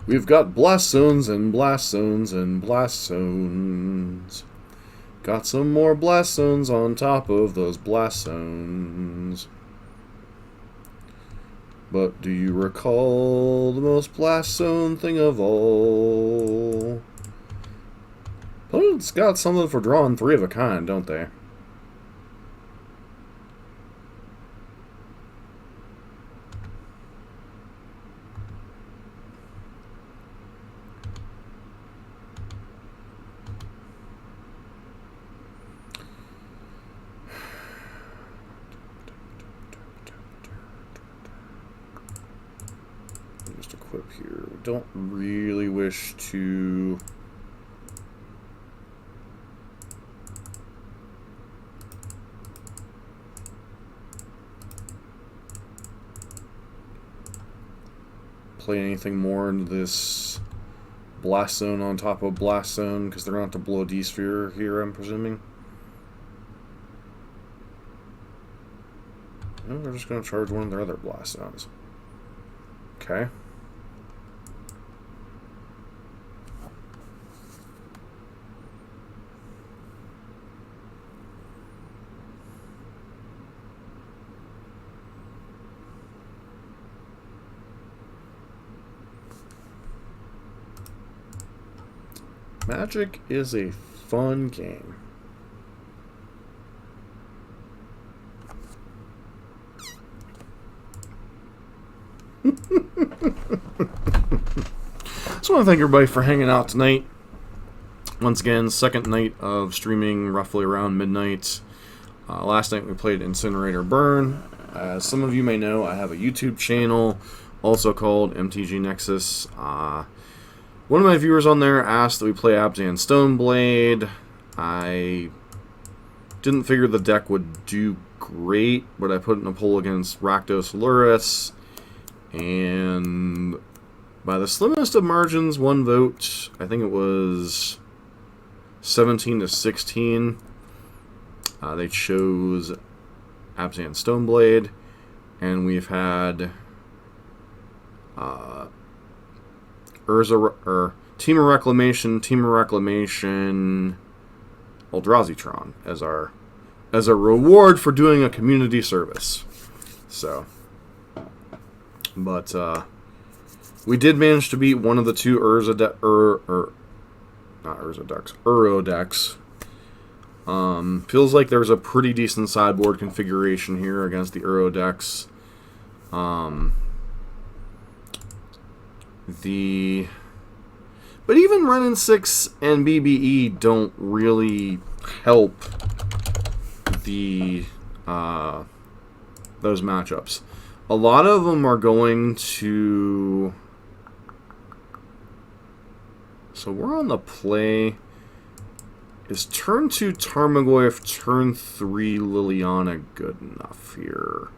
We've got blast zones and blast zones and blast zones. Got some more blast zones on top of those blast zones. But do you recall the most blast zone thing of all? Opponents got something for drawing 3 of a kind, don't they? Just equip here. We don't really wish to play anything more into this blast zone on top of blast zone, because they're going to have to blow a D-sphere here, I'm presuming. No, they're just going to charge one of their other blast zones. Okay. Magic is a fun game. Just want to thank everybody for hanging out tonight. Once again, second night of streaming, roughly around midnight. Last night we played Incinerator Burn. As some of you may know, I have a YouTube channel also called MTG Nexus. One of my viewers on there asked that we play Abzan Stoneblade. I didn't figure the deck would do great, but I put it in a poll against Rakdos Luris, and by the slimmest of margins, 1 vote, I think it was 17 to 16, they chose Abzan Stoneblade, and we've had Team of Reclamation, Eldrazi-tron as a reward for doing a community service. So, but we did manage to beat one of the two Uro decks. Feels like there's a pretty decent sideboard configuration here against the Uro decks. But even Renin 6 and BBE don't really help the those matchups. A lot of them are going to... So we're on the play. Is turn 2 Tarmogoyf, turn 3 Liliana good enough here?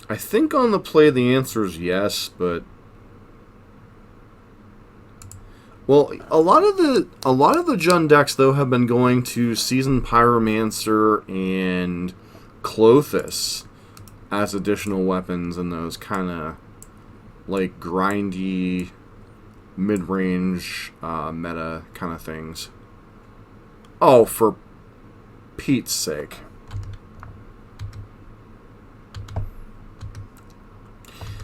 I think on the play the answer is yes, but well, a lot of the Jund decks though have been going to Seasoned Pyromancer and Klothys as additional weapons in those kind of like grindy mid-range meta kind of things. Oh, for Pete's sake.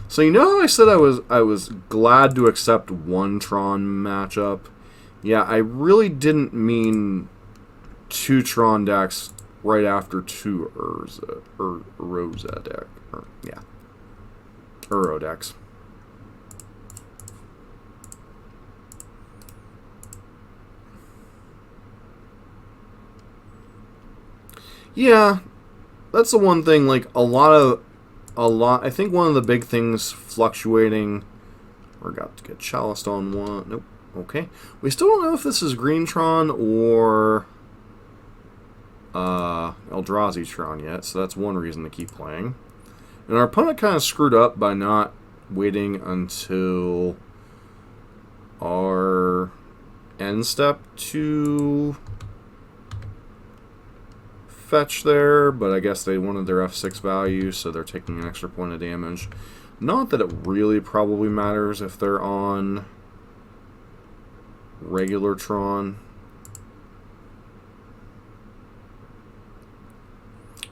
So you know how I said I was glad to accept one Tron matchup? Yeah, I really didn't mean 2 Tron decks right after 2 Urza deck. Yeah. Uro decks. Yeah, that's the one thing, like I think one of the big things fluctuating... We're got to get Chalice on 1. Nope. Okay. We still don't know if this is Greentron or Eldrazi-tron yet, so that's one reason to keep playing. And our opponent kind of screwed up by not waiting until our end step to fetch there, but I guess they wanted their F6 value, so they're taking an extra point of damage. Not that it really probably matters if they're on regular Tron.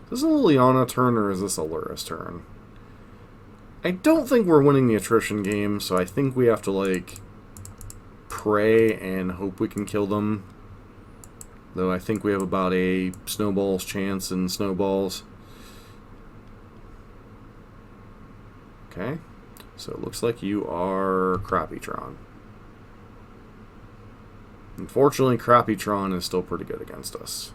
Is this a Liliana turn or is this a Luris turn? I don't think we're winning the attrition game, so I think we have to like pray and hope we can kill them. Though I think we have about a snowball's chance in snowballs. Okay, so it looks like you are Crappy-tron. Unfortunately, Crappy-tron is still pretty good against us.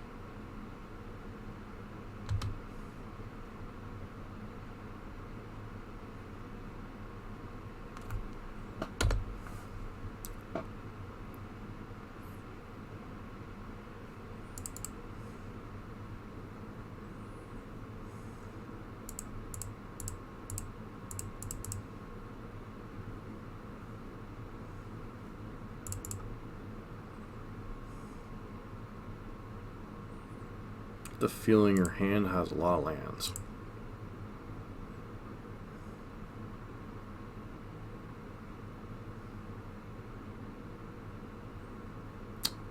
The feeling your hand has a lot of lands.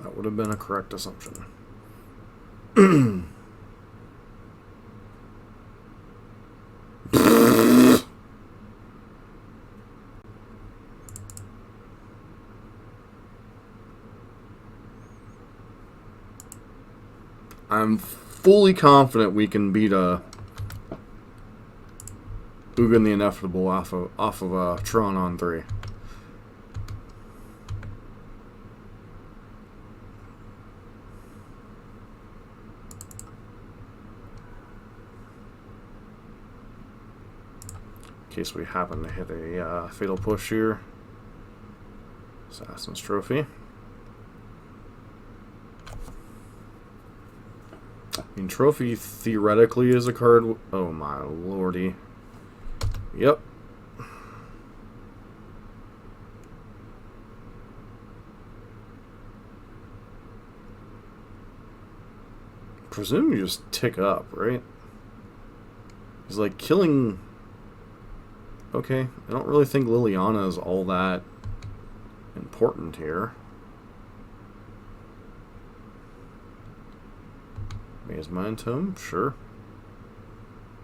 That would have been a correct assumption. I'm fully confident we can beat Ugin the Ineffable off of Tron on 3. case we happen to hit a fatal push here. Assassin's Trophy. I mean, Trophy theoretically is a card. Oh my lordy. Yep. Presume you just tick up, right? He's like killing. Okay, I don't really think Liliana is all that important here. Maze Mind Tome, sure.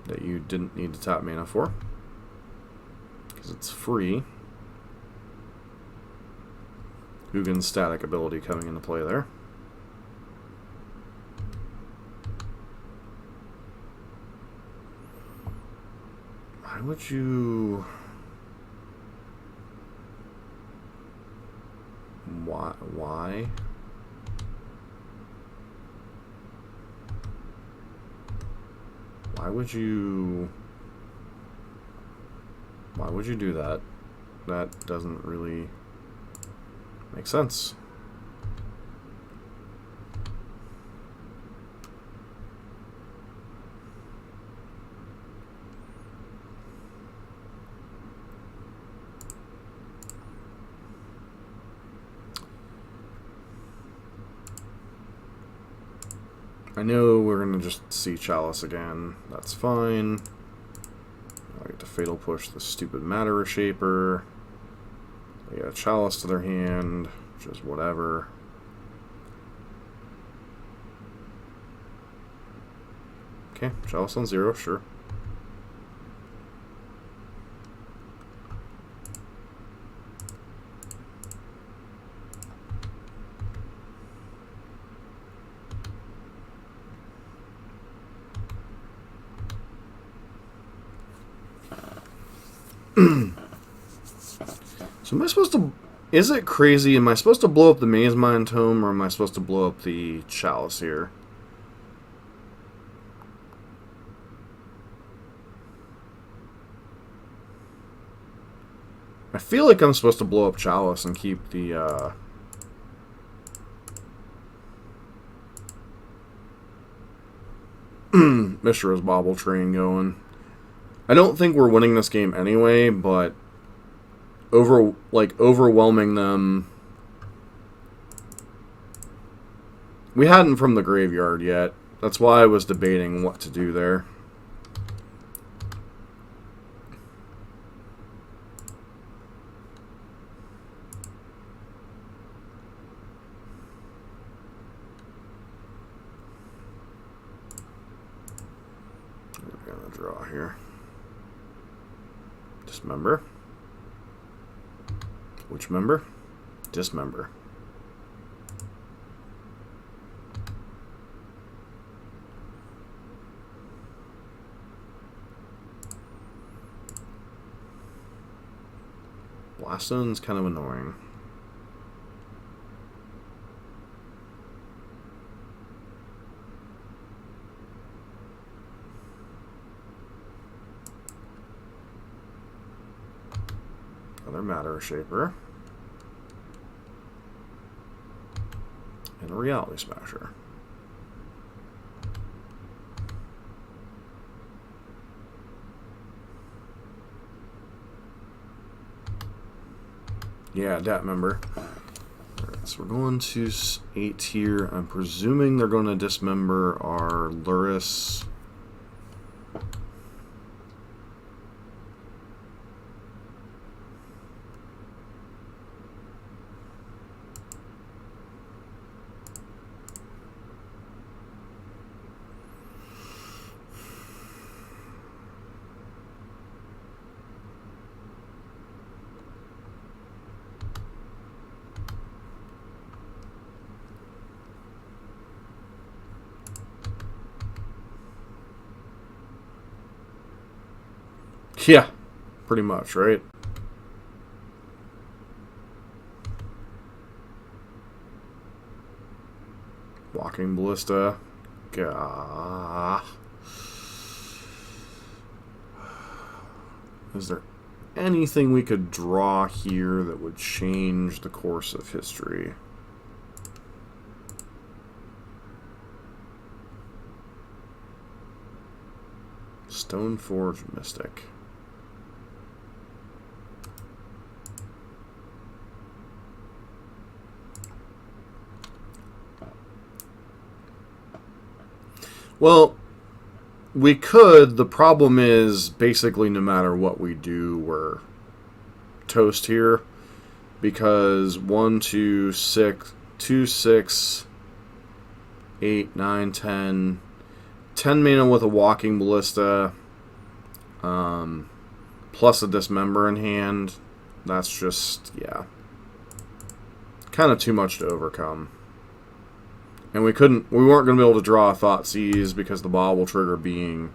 That you didn't need to tap mana for. Because it's free. Hugin's static ability coming into play there. Why would you... Why? Why would you do that? That doesn't really make sense. I know we're going to just see Chalice again. That's fine. I get to Fatal Push the stupid Matter Shaper. They get a Chalice to their hand, which is whatever. Okay, Chalice on 0, sure. So am I supposed to... Is it crazy? Am I supposed to blow up the Maze Mind Tome, or am I supposed to blow up the Chalice here? I feel like I'm supposed to blow up Chalice and keep the, Mishra's Bobble Train going. I don't think we're winning this game anyway, but overwhelming them. We hadn't from the graveyard yet. That's why I was debating what to do there. We're gonna draw here. Dismember. Which member? Dismember. Blaststone's kind of annoying. Another Matter Shaper. And a Reality Smasher. Yeah, that member. Alright, so we're going to 8 here. I'm presuming they're going to dismember our Luris. Yeah, pretty much, right? Walking Ballista. Gah. Is there anything we could draw here that would change the course of history? Stoneforge Mystic. Well, we could. The problem is, basically, no matter what we do, we're toast here. Because 1, 2, 6, 2, 6, 8, 9, 10. 10 mana with a Walking Ballista. Plus a Dismember in hand. That's just, yeah. Kind of too much to overcome. And we weren't going to be able to draw a Thoughtseize because the bobble trigger being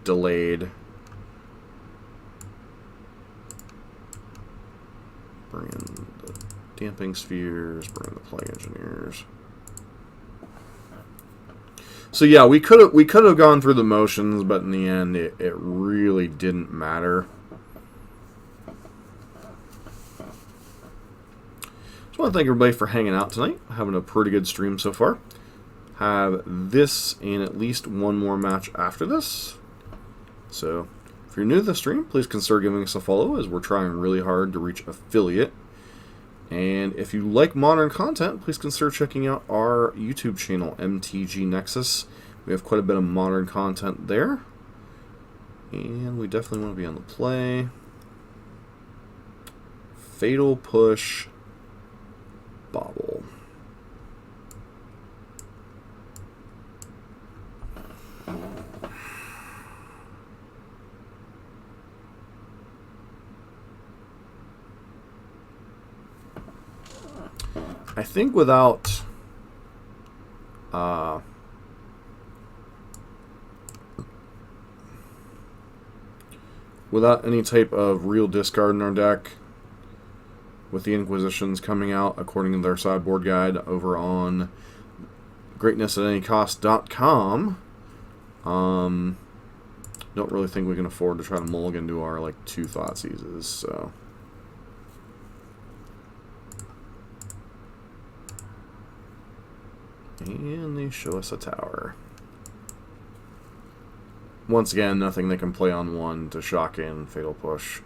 delayed. Bring in the Damping Spheres, bring in the Plague Engineers. So yeah, we could have gone through the motions, but in the end, it really didn't matter. Just want to thank everybody for hanging out tonight. Having a pretty good stream so far. Have this and at least one more match after this. So, if you're new to the stream, please consider giving us a follow, as we're trying really hard to reach affiliate. And if you like modern content, please consider checking out our YouTube channel, MTG Nexus. We have quite a bit of modern content there. And we definitely want to be on the play. Fatal Push Bobble. I think without any type of real discard in our deck, with the Inquisitions coming out according to their sideboard guide over on greatnessatanycost.com, don't really think we can afford to try to mulligan to our like 2 Thoughtseizes, so. And they show us a tower. Once again, nothing they can play on 1 to shock in Fatal Push.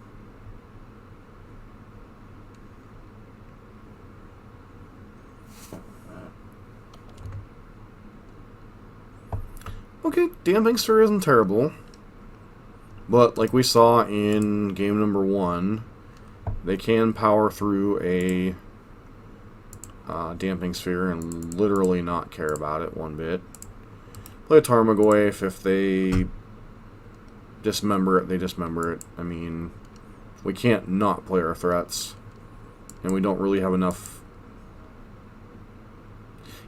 Okay, Damping Sphere isn't terrible. But like we saw in game number 1, they can power through a Damping Sphere and literally not care about it one bit. Play a Tarmogoyf. If they dismember it, they dismember it. I mean, we can't not play our threats. And we don't really have enough.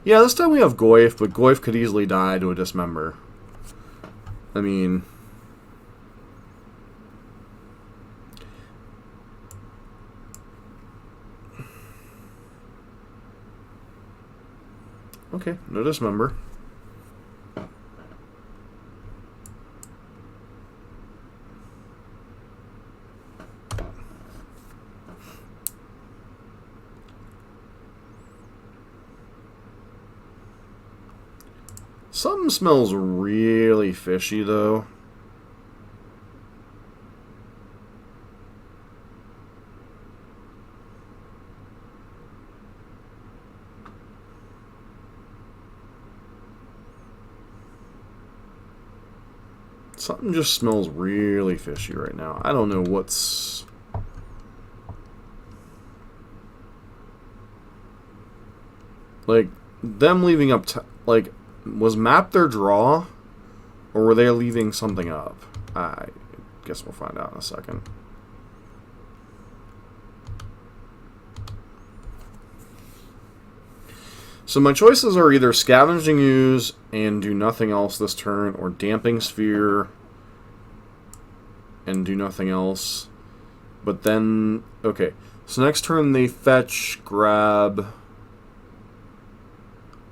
Yeah, this time we have Goyf, but Goyf could easily die to a dismember. I mean, okay, no dismember. Something smells really fishy, though. Something just smells really fishy right now. I don't know what's... Like, them leaving up... Like, was map their draw? Or were they leaving something up? I guess we'll find out in a second. So my choices are either Scavenging Ooze and do nothing else this turn, or Damping Sphere and do nothing else. But then, okay, so next turn they fetch, grab,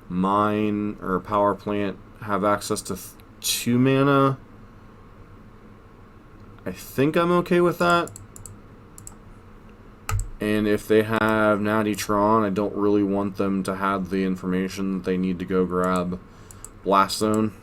mine, or power plant, have access to 2 mana, I think I'm okay with that. And if they have Natty Tron, I don't really want them to have the information that they need to go grab Blast Zone.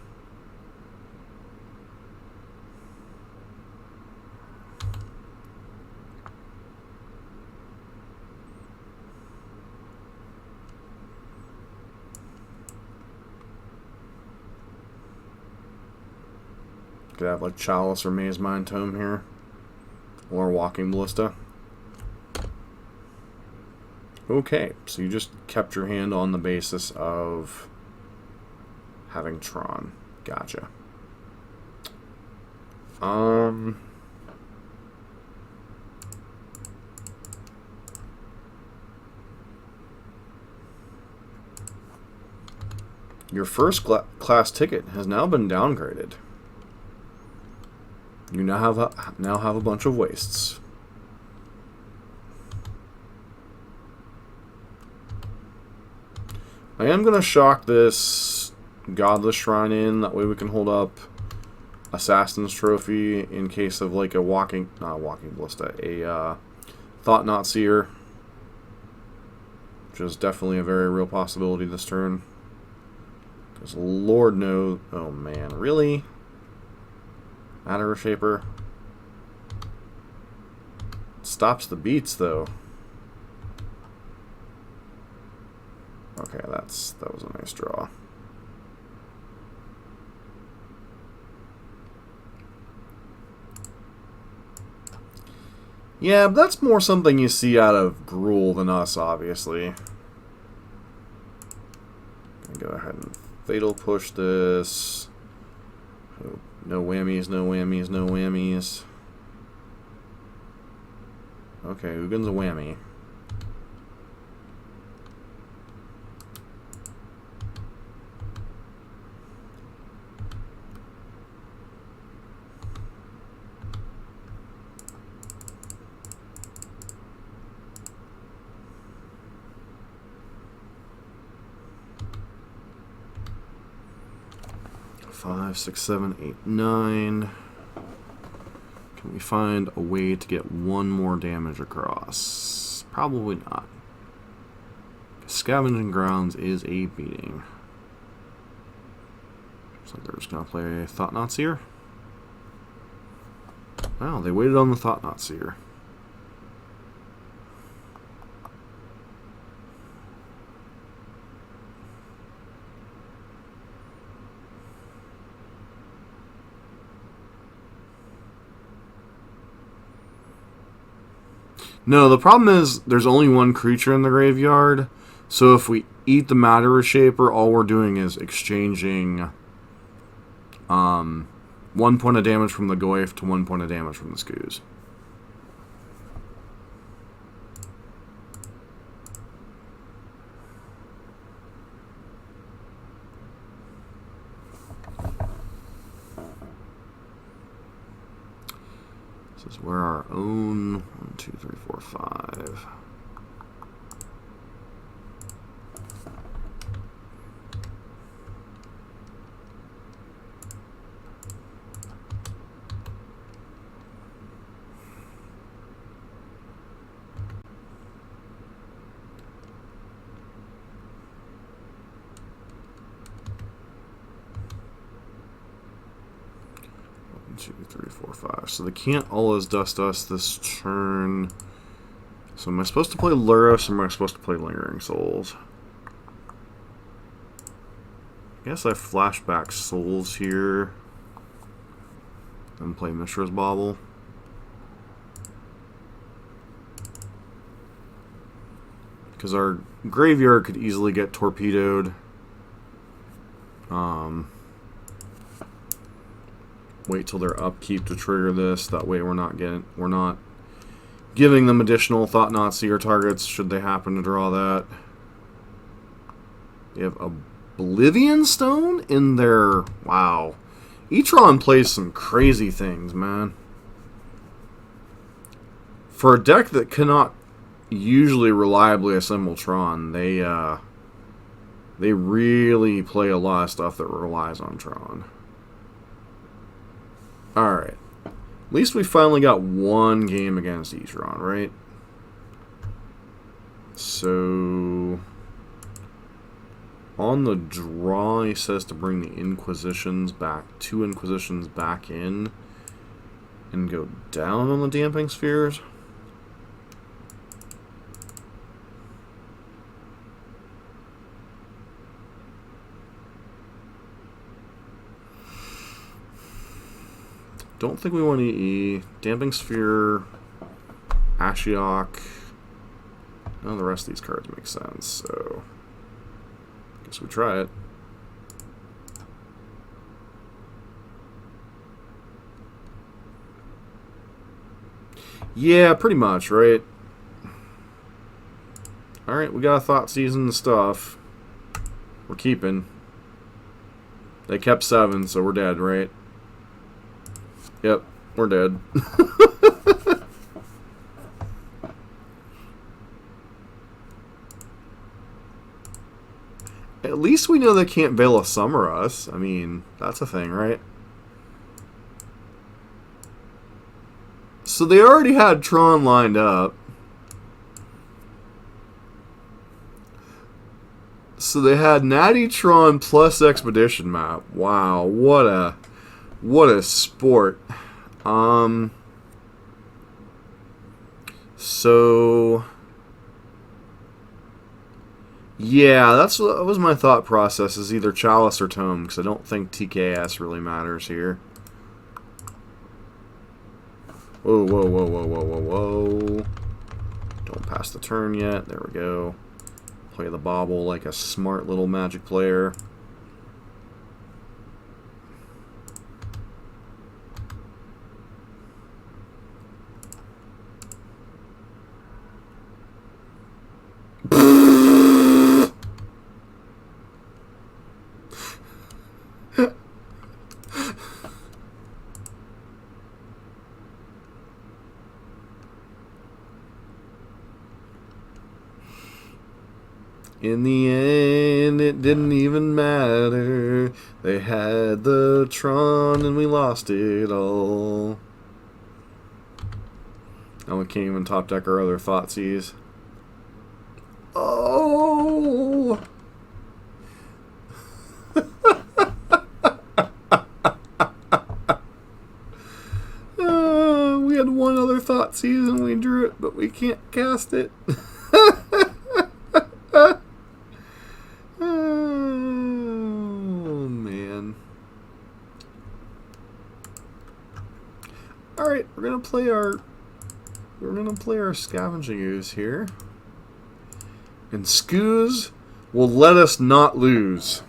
Could have like Chalice or Maze Mind Tome here. Or Walking Ballista. Okay, so you just kept your hand on the basis of having Tron. Gotcha. Your first class ticket has now been downgraded. You now have a bunch of wastes. I am gonna shock this Godless Shrine in. That way we can hold up Assassin's Trophy in case of like a not walking ballista, a Thought Not Seer, which is definitely a very real possibility this turn. Because Lord knows, oh man, really? Matter Shaper stops the beats though. Okay, that was a nice draw. Yeah, but that's more something you see out of Gruul than us, obviously. Go ahead and Fatal Push this. No whammies, no whammies, no whammies. Okay, Ugin's a whammy. Five, 6, 7, 8, 9. Can we find a way to get one more damage across? Probably not. Scavenging Grounds is a beating. Looks like they're just going to play Thought Not Seer. Wow, they waited on the Thought Not Seer. No, the problem is there's only one creature in the graveyard, so if we eat the Matter Shaper, all we're doing is exchanging 1 point of damage from the Goyf to 1 point of damage from the Skoos. This is where our own 1, 2, 3, 4, 5. Two, three, four, five. So they can't always dust us this turn. So am I supposed to play Luros or am I supposed to play Lingering Souls? I guess I flashback Souls here. And play Mishra's Bauble. Because our graveyard could easily get torpedoed. Wait till their upkeep to trigger this. That way we're not giving them additional Thought Not Seer targets should they happen to draw that. They have Oblivion Stone in their... Wow. Etron plays some crazy things, man. For a deck that cannot usually reliably assemble Tron, they really play a lot of stuff that relies on Tron. Alright. At least we finally got one game against Etron, right? So, on the draw, he says to bring the Inquisitions back, 2 Inquisitions back in, and go down on the damping spheres. Don't think we want EE. Damping Sphere, Ashiok. None of the rest of these cards make sense, so guess we try it. Yeah, pretty much, right? Alright, we got a Thought Season stuff. We're keeping. They kept 7, so we're dead, right? Yep, we're dead. At least we know they can't Veil of Summer us. I mean, that's a thing, right? So they already had Tron lined up. So they had Natty Tron plus Expedition map. Wow, what a sport. So yeah, that was my thought process, is either Chalice or Tome, because I don't think TKS really matters here. Whoa, whoa, whoa, whoa, whoa, whoa, whoa. Don't pass the turn yet. There we go. Play the bauble like a smart little Magic player. In the end, it didn't even matter. They had the Tron and we lost it all. Now we can't even top deck our other Thoughtseize. Oh! We had one other Thoughtseize and we drew it, but we can't cast it. Alright, we're gonna play our Scavenging Ooze here. And Skoos will let us not lose.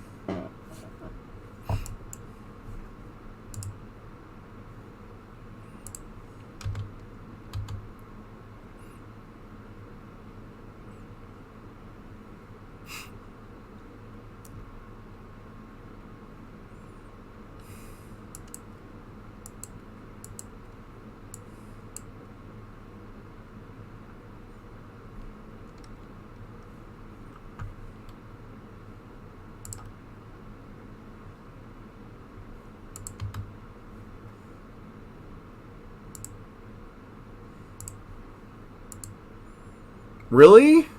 Really?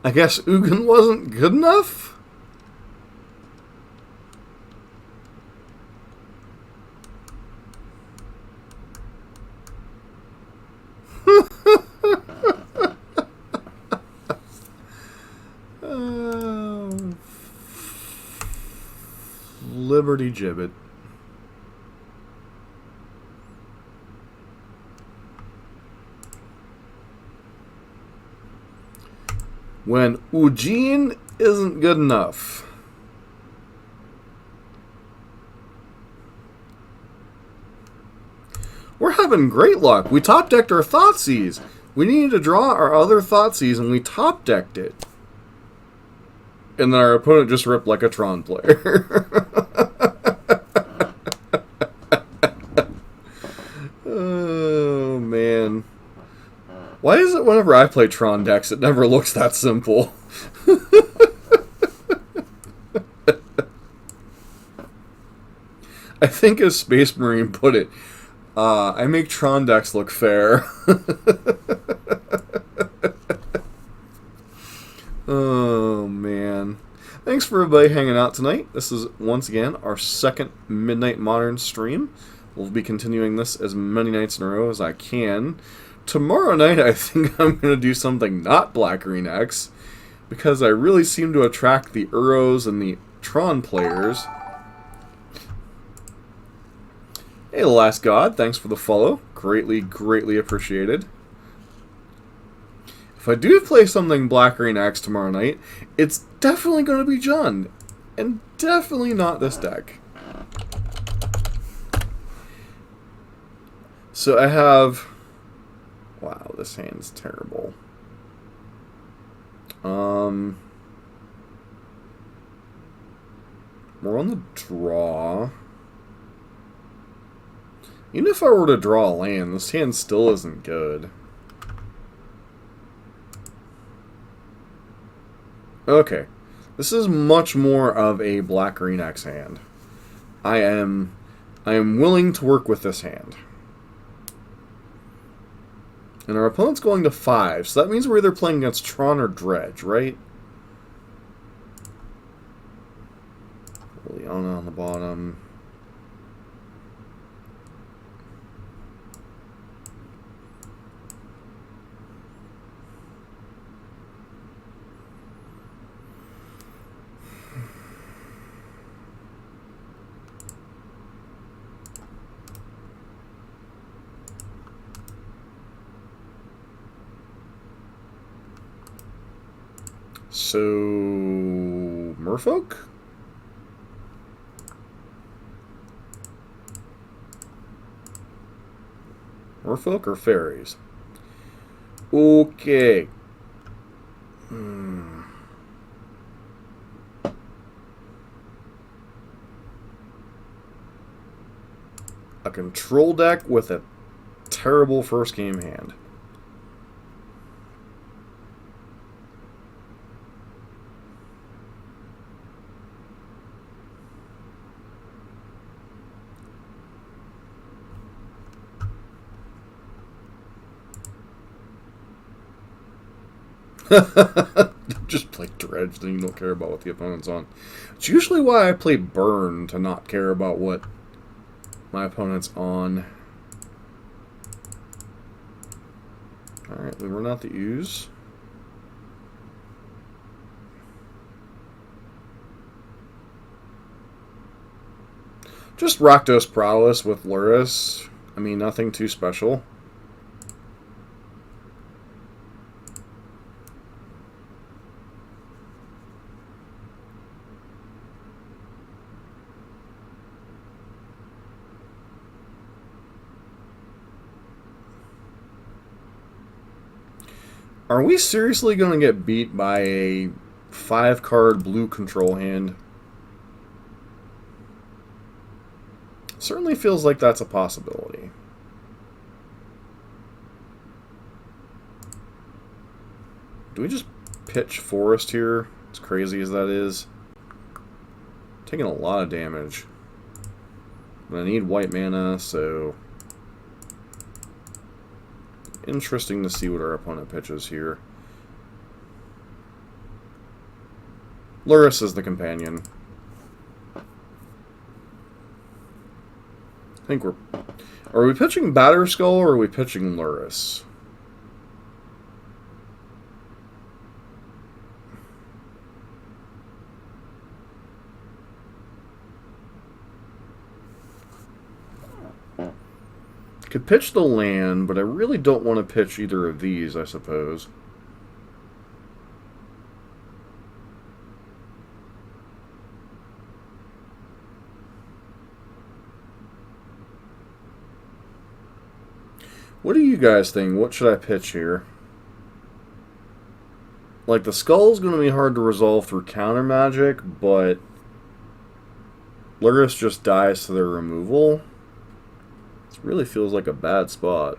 I guess Ugin wasn't good enough? Liberty Gibbet. When Ugin isn't good enough. We're having great luck. We top decked our Thoughtseize. We needed to draw our other Thoughtseize and we top decked it. And then our opponent just ripped like a Tron player. Oh man. Why is it whenever I play Tron decks, it never looks that simple? I think as Space Marine put it, I make Tron decks look fair. Oh, man. Thanks for everybody hanging out tonight. This is, once again, our second Midnight Modern stream. We'll be continuing this as many nights in a row as I can. Tomorrow night, I think I'm going to do something not Black Green X, because I really seem to attract the Uros and the Tron players. Hey, The Last God, thanks for the follow. Greatly, greatly appreciated. If I do play something Black Green X tomorrow night, it's definitely going to be Jund, and definitely not this deck. So I have... Wow, this hand's terrible. We're on the draw. Even if I were to draw a land, this hand still isn't good. Okay. This is much more of a Black-Green X hand. I am willing to work with this hand. And our opponent's going to 5, so that means we're either playing against Tron or Dredge, right? Liliana on the bottom. So, Merfolk? Merfolk or fairies? Okay. A control deck with a terrible first game hand. Just play Dredge, then you don't care about what the opponent's on. It's usually why I play Burn, to not care about what my opponent's on. Alright, we run out the ooze. Just Rakdos Prowess with Luris. I mean, nothing too special. Are we seriously going to get beat by a 5-card blue control hand? Certainly feels like that's a possibility. Do we just pitch Forest here? As crazy as that is. Taking a lot of damage. But I need white mana, so... Interesting to see what our opponent pitches here. Luris is the companion. I think we're... Are we pitching Batterskull or are we pitching Luris? Could pitch the land, but I really don't want to pitch either of these, I suppose. What do you guys think? What should I pitch here? Like, the skull's going to be hard to resolve through counter magic, but Luris just dies to their removal. This really feels like a bad spot.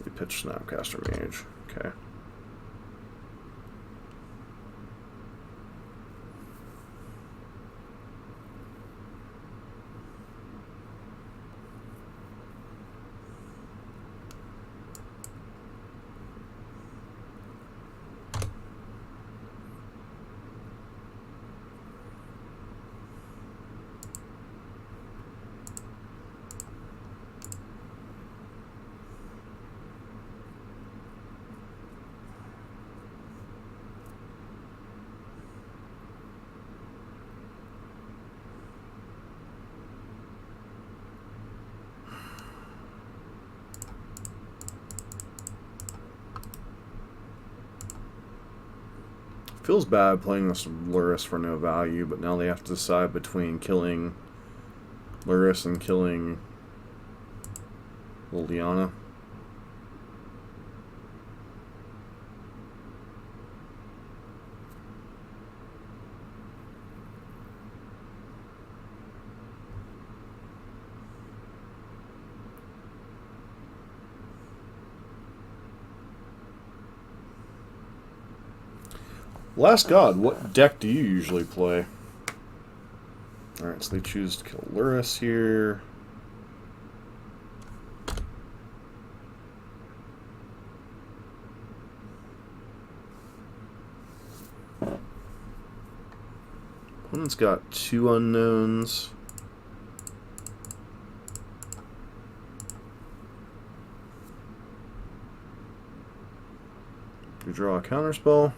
They pitch Snapcaster Mage. Okay. Feels bad playing this Lurrus for no value, but now they have to decide between killing Lurrus and killing Liliana. Last God, what deck do you usually play? Alright, so they choose to kill Lurrus here. Opponent's got 2 unknowns. You draw a counterspell.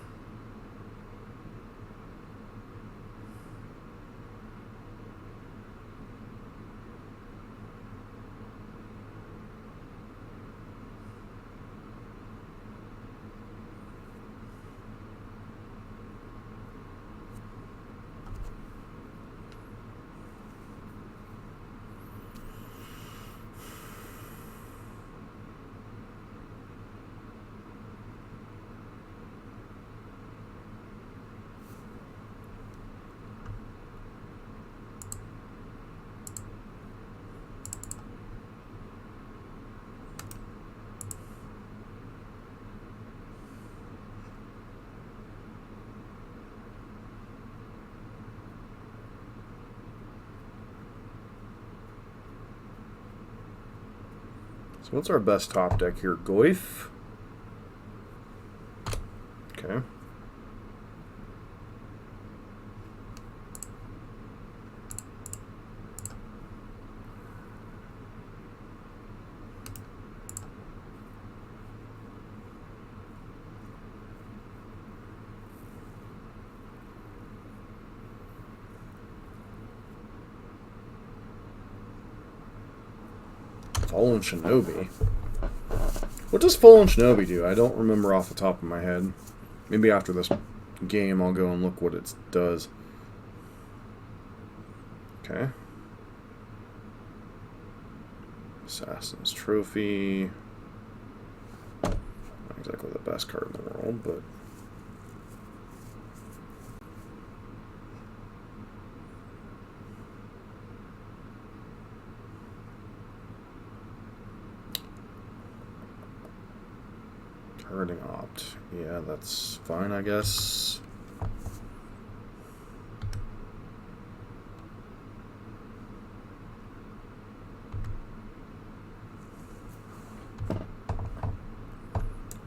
So what's our best top deck here? Goyf? Okay. Fallen Shinobi. What does Fallen Shinobi do? I don't remember off the top of my head. Maybe after this game I'll go and look what it does. Okay. Assassin's Trophy. Not exactly the best card in the world, but... Herding Opt. Yeah, that's fine, I guess. I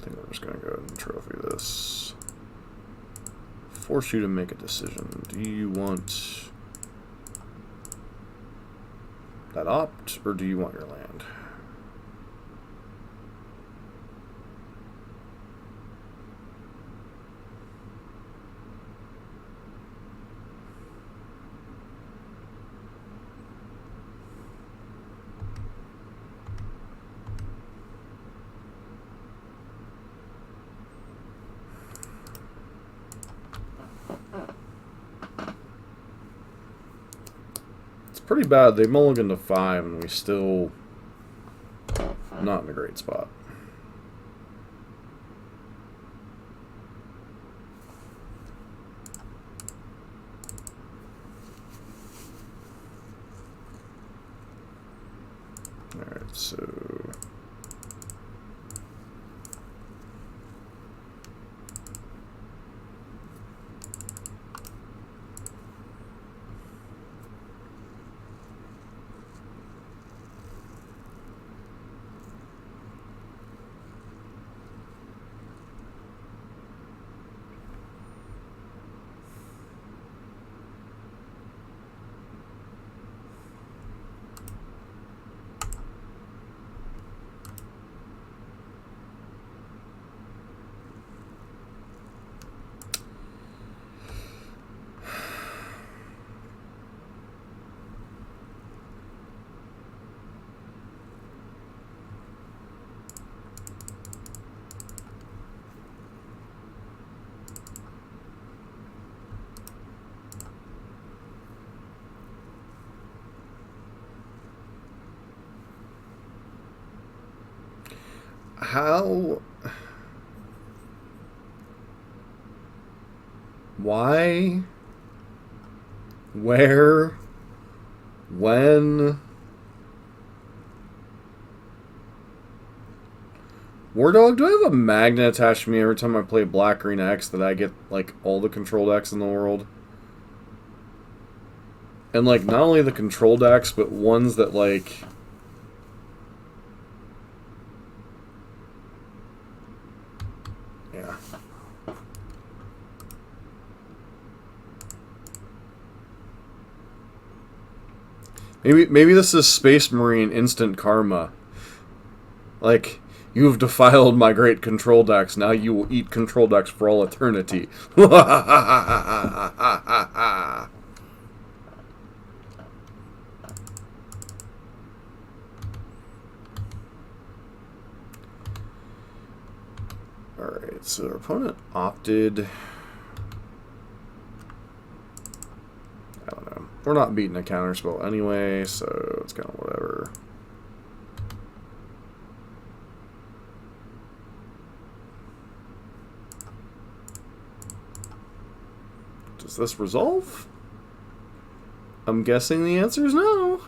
think we're just going to go ahead and trophy this. Force you to make a decision. Do you want that Opt, or do you want your land? Pretty bad. They mulliganed to 5 and we still not in a great spot. Alright, so How? Why? Where? When? War Dog, do I have a magnet attached to me every time I play Black Green X that I get, like, all the controlled X in the world? And, like, not only the controlled X, but ones that, like... Yeah. Maybe this is Space Marine instant karma. Like, you have defiled my great control decks. Now you will eat control decks for all eternity. Alright, so our opponent opted... I don't know. We're not beating a counterspell anyway, so it's kind of whatever. Does this resolve? I'm guessing the answer is no.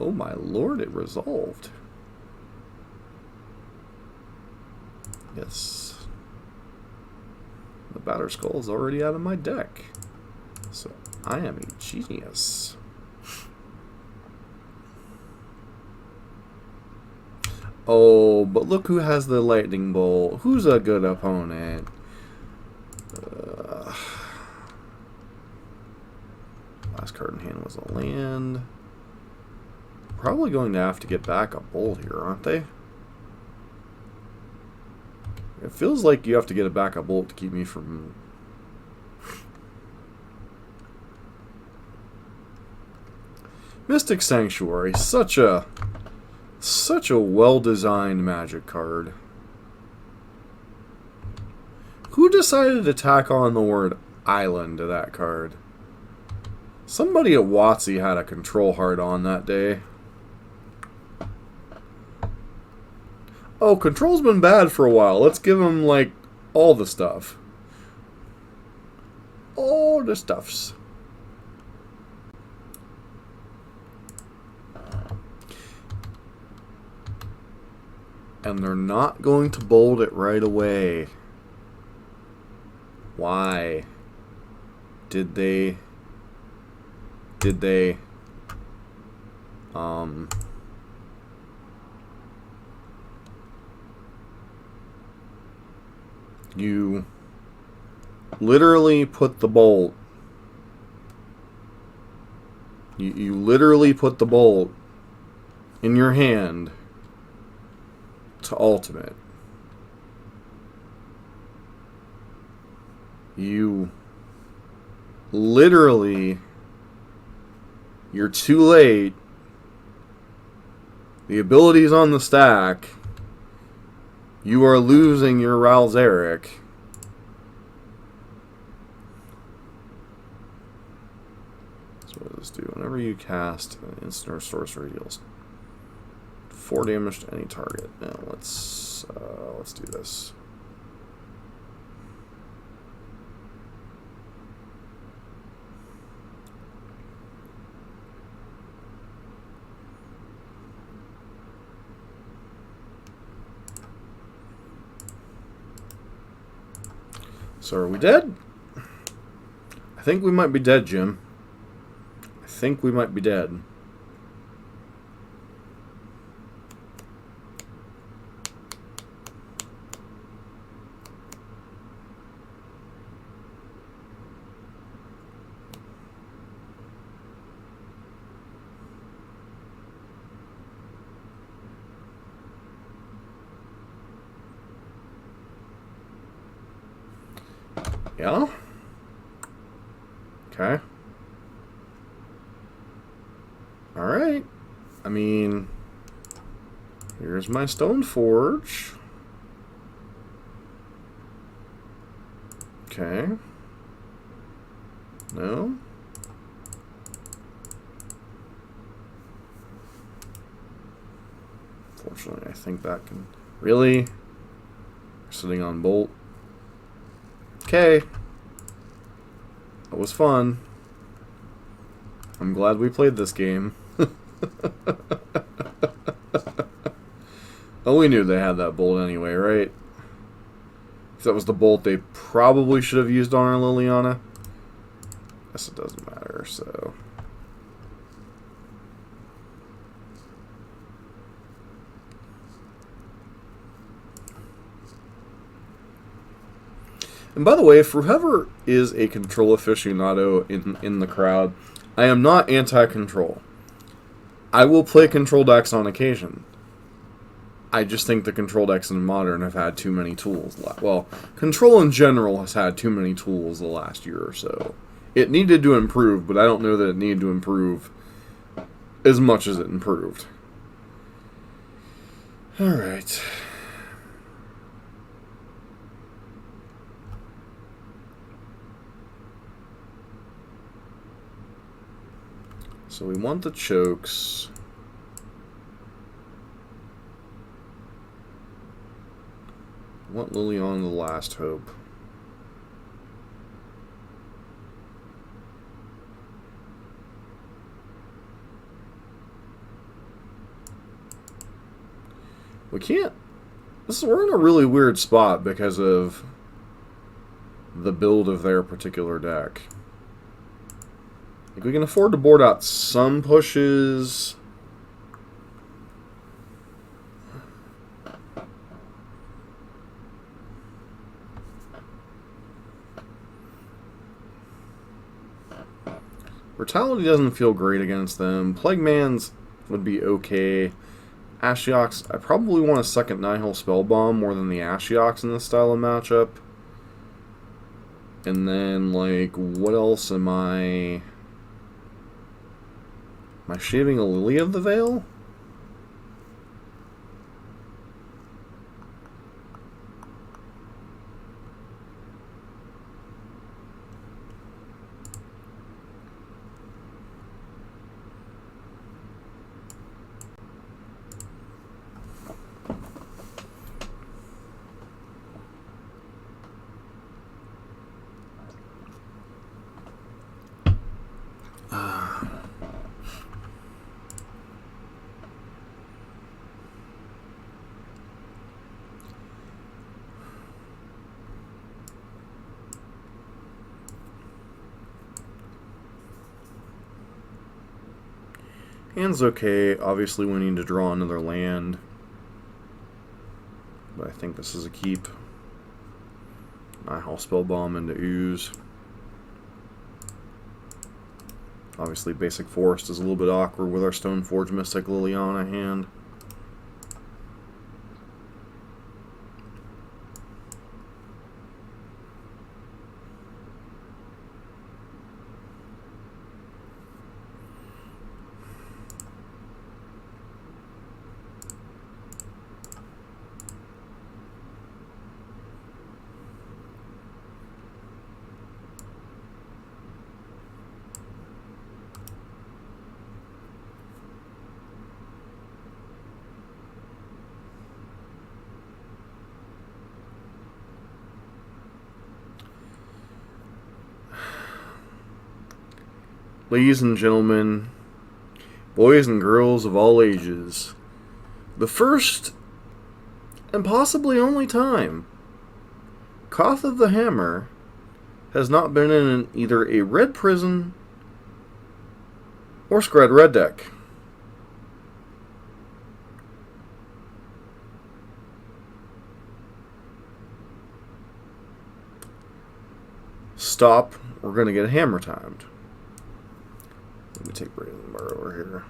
Oh my lord, it resolved. Yes. The Batter Skull is already out of my deck. So I am a genius. Oh, but look who has the lightning bolt. Who's a good opponent? Last card in hand was a land. Probably going to have to get back a bolt here, aren't they? It feels like you have to get a backup bolt to keep me from... Mystic Sanctuary, such a well-designed Magic card. Who decided to tack on the word island to that card? Somebody at WotC had a control hard on that day. Oh, control's been bad for a while. Let's give him, like, all the stuff. All the stuffs. And they're not going to bold it right away. Why? Did they... You literally put the bolt. You literally put the bolt in your hand to ultimate. You literally... You're too late. The ability's on the stack. You are losing your Ralzeric. So what does this do? Whenever you cast an instant or sorcery, deals 4 damage to any target. Now let's do this. So are we dead? I think we might be dead, Jim. I think we might be dead. Yeah? Okay. Alright. I mean, here's my Stone Forge. Okay. No? Fortunately, I think that can... Really? Sitting on Bolt. Okay. That was fun. I'm glad we played this game. Oh, we knew they had that Bolt anyway, right? If that was the Bolt they probably should have used on our Liliana. Guess it doesn't matter, so... And by the way, for whoever is a control aficionado in the crowd, I am not anti-control. I will play control decks on occasion. I just think the control decks in Modern have had too many tools. Well, control in general has had too many tools the last year or so. It needed to improve, but I don't know that it needed to improve as much as it improved. Alright. So we want the chokes. We want Liliana the Last Hope. We can't. We're in a really weird spot because of the build of their particular deck. Like, we can afford to board out some pushes. Brutality doesn't feel great against them. Plague Man's would be okay. Ashioks, I probably want a second Nihil Spellbomb more than the Ashioks in this style of matchup. And then, like, what else am I... Am I shaving a Lily of the Veil? Hand's okay. Obviously, we need to draw another land. But I think this is a keep. Nihil Spellbomb into Ooze. Obviously, Basic Forest is a little bit awkward with our Stoneforge Mystic Liliana hand. Ladies and gentlemen, boys and girls of all ages, the first and possibly only time Koth of the Hammer has not been in either a red prison or Scred red deck. Stop, we're going to get hammer timed. Let me take Brazen Bar over here.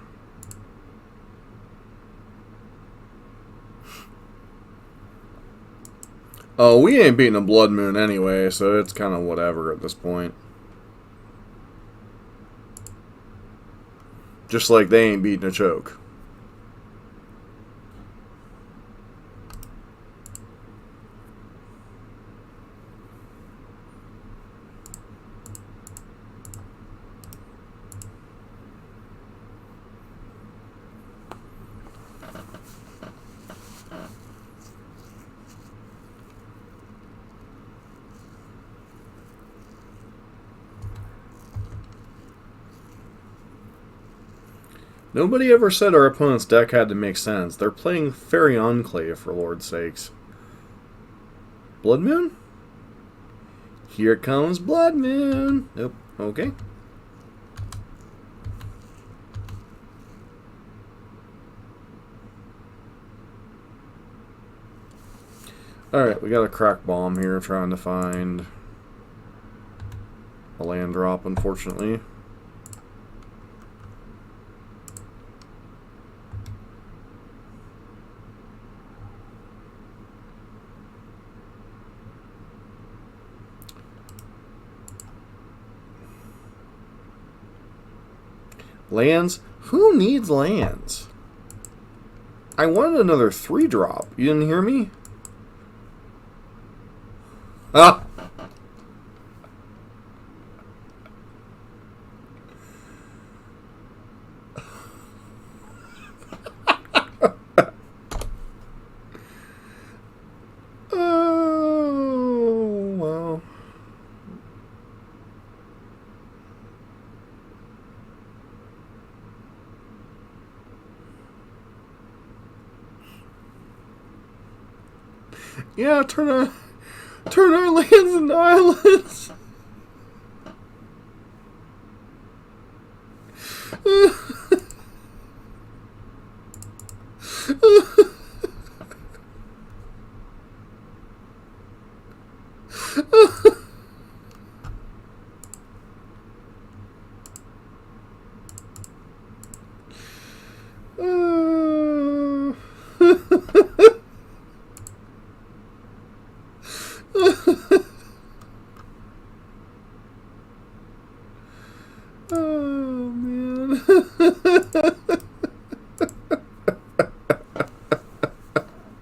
Oh, we ain't beating a Blood Moon anyway, so it's kind of whatever at this point. Just like they ain't beating a choke. Nobody ever said our opponent's deck had to make sense. They're playing Fairy Enclave, for Lord's sakes. Blood Moon? Here comes Blood Moon. Nope. Okay. Alright, we got a crack bomb here trying to find a land drop, unfortunately. Lands? Who needs lands? I wanted another 3-drop. You didn't hear me? Ah! Oh, well. Yeah, turn our lands into islands. Oh, man.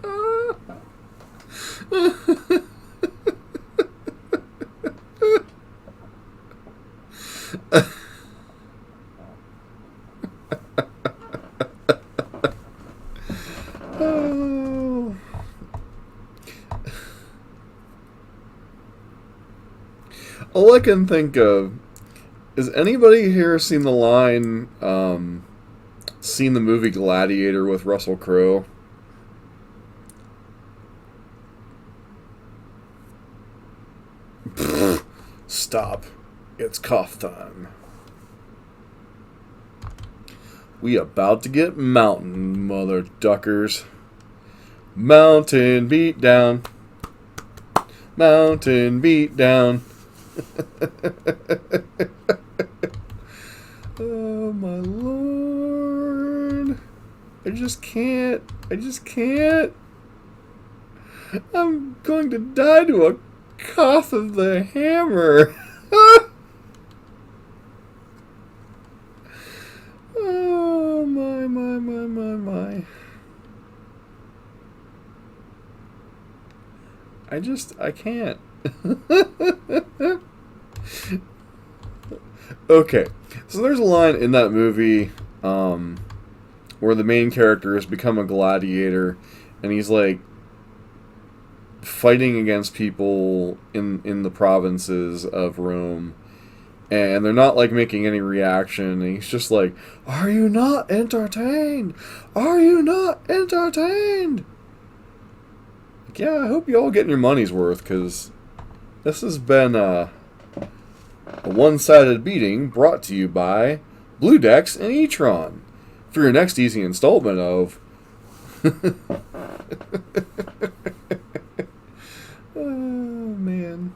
Oh. All I can think of is, anybody here seen the line, seen the movie Gladiator with Russell Crowe? Stop. It's cough time. We about to get mountain, mother duckers. Mountain beat down. Mountain beat down. Oh my lord. I just can't. I'm going to die to a cough of the hammer. Oh my. I can't. Okay, so there's a line in that movie where the main character has become a gladiator, and he's like fighting against people in the provinces of Rome, and they're not like making any reaction, and he's just like, "Are you not entertained? Are you not entertained?" Like, yeah, I hope you all getting your money's worth, because this has been a one-sided beating brought to you by Blue Decks and E-Tron for your next easy installment of oh man.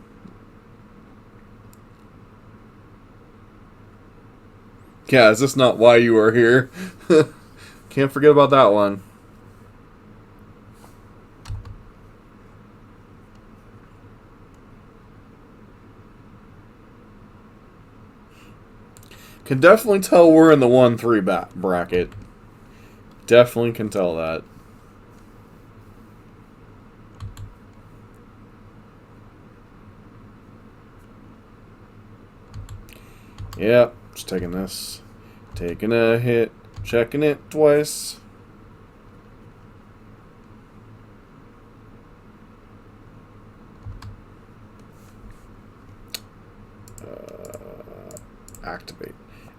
Yeah, is this not why you are here? Can't forget about that one. Can definitely tell we're in the 1-3 bracket. Definitely can tell that. Yep, just taking this. Taking a hit. Checking it twice. Activate.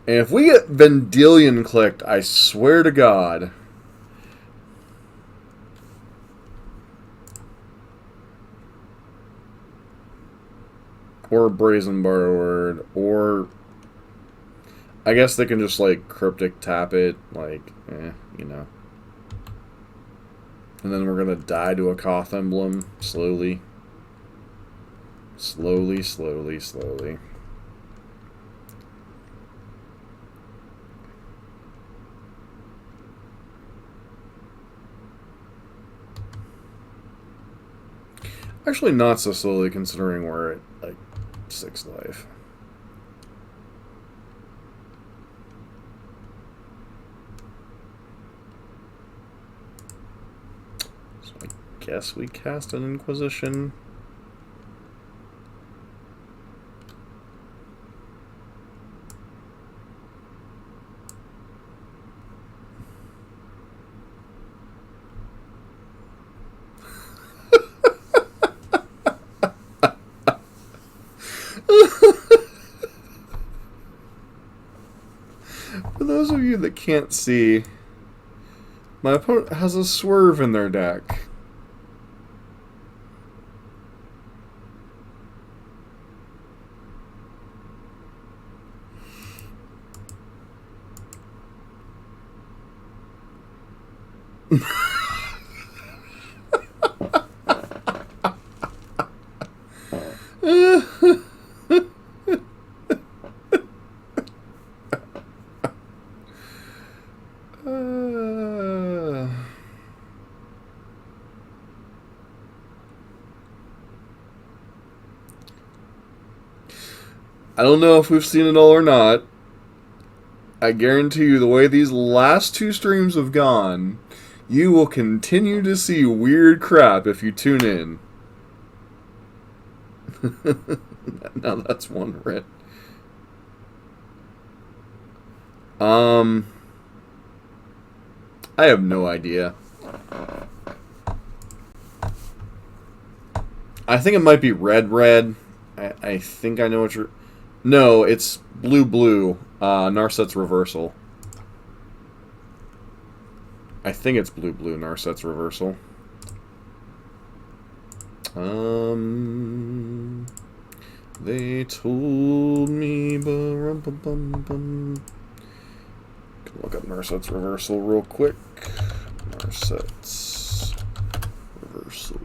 And if we get Vendilion clicked, I swear to God. Or Brazen Borrowed, or I guess they can just like Cryptic Tap it, like, you know. And then we're gonna die to a Koth Emblem, slowly. Slowly, slowly, slowly. Actually, not so slowly, considering we're at, like, 6 life. So I guess we cast an Inquisition. For those of you that can't see, my opponent has a Swerve in their deck. I don't know if we've seen it all or not. I guarantee you, the way these last 2 streams have gone, you will continue to see weird crap if you tune in. Now that's one red. I have no idea. I think it might be red. I think I know what you're... No, it's blue. Narset's Reversal. I think it's blue, Narset's Reversal. They told me... Can look up Narset's Reversal real quick. Narset's Reversal...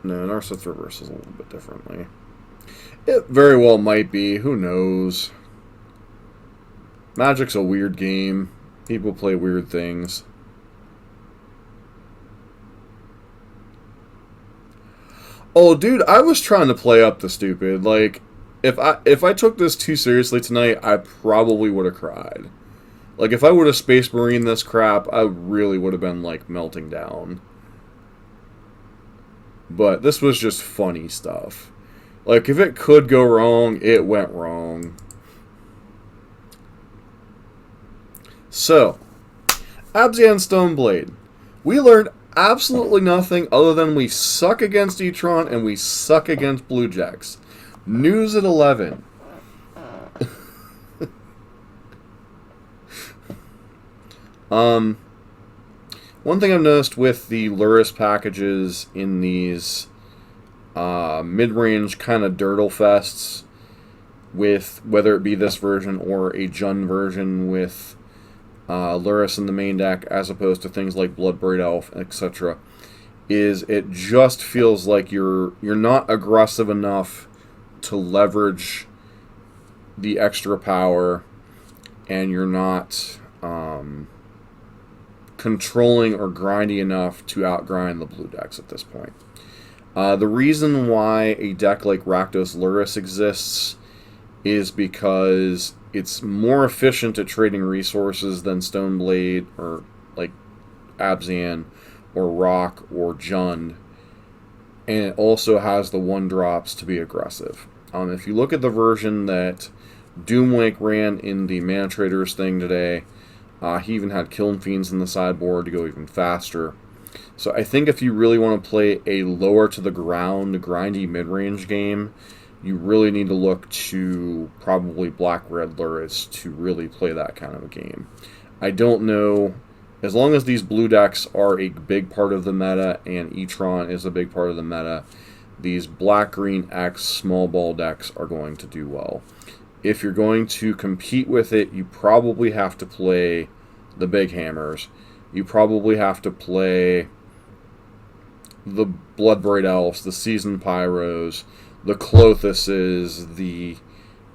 No, Narset's Reversal is a little bit differently. It very well might be. Who knows? Magic's a weird game. People play weird things. Oh, dude, I was trying to play up the stupid. Like, if I took this too seriously tonight, I probably would have cried. Like, if I would have Space Marine this crap, I really would have been, like, melting down. But this was just funny stuff. Like, if it could go wrong, it went wrong. So, Abzan Stoneblade. We learned absolutely nothing other than we suck against Etron and we suck against Blue Jacks. News at 11. One thing I've noticed with the Luris packages in these mid-range kind of Dirtle Fests, with whether it be this version or a Jund version with Luris in the main deck, as opposed to things like Bloodbraid Elf, etc., is it just feels like you're not aggressive enough to leverage the extra power, and you're not controlling or grindy enough to outgrind the blue decks at this point. The reason why a deck like Rakdos Luris exists is because it's more efficient at trading resources than Stoneblade or like Abzan or Rock or Jund, and it also has the 1-drops to be aggressive. If you look at the version that Doomwake ran in the Mana Traders thing today, he even had Kiln Fiends in the sideboard to go even faster. So I think if you really want to play a lower to the ground, grindy mid-range game, you really need to look to probably Black-Red Lurrus to really play that kind of a game. I don't know. As long as these blue decks are a big part of the meta and E-Tron is a big part of the meta, these Black-Green X small ball decks are going to do well. If you're going to compete with it, you probably have to play the big hammers. You probably have to play the Bloodbraid Elves, the Seasoned Pyros, the Clothuses, the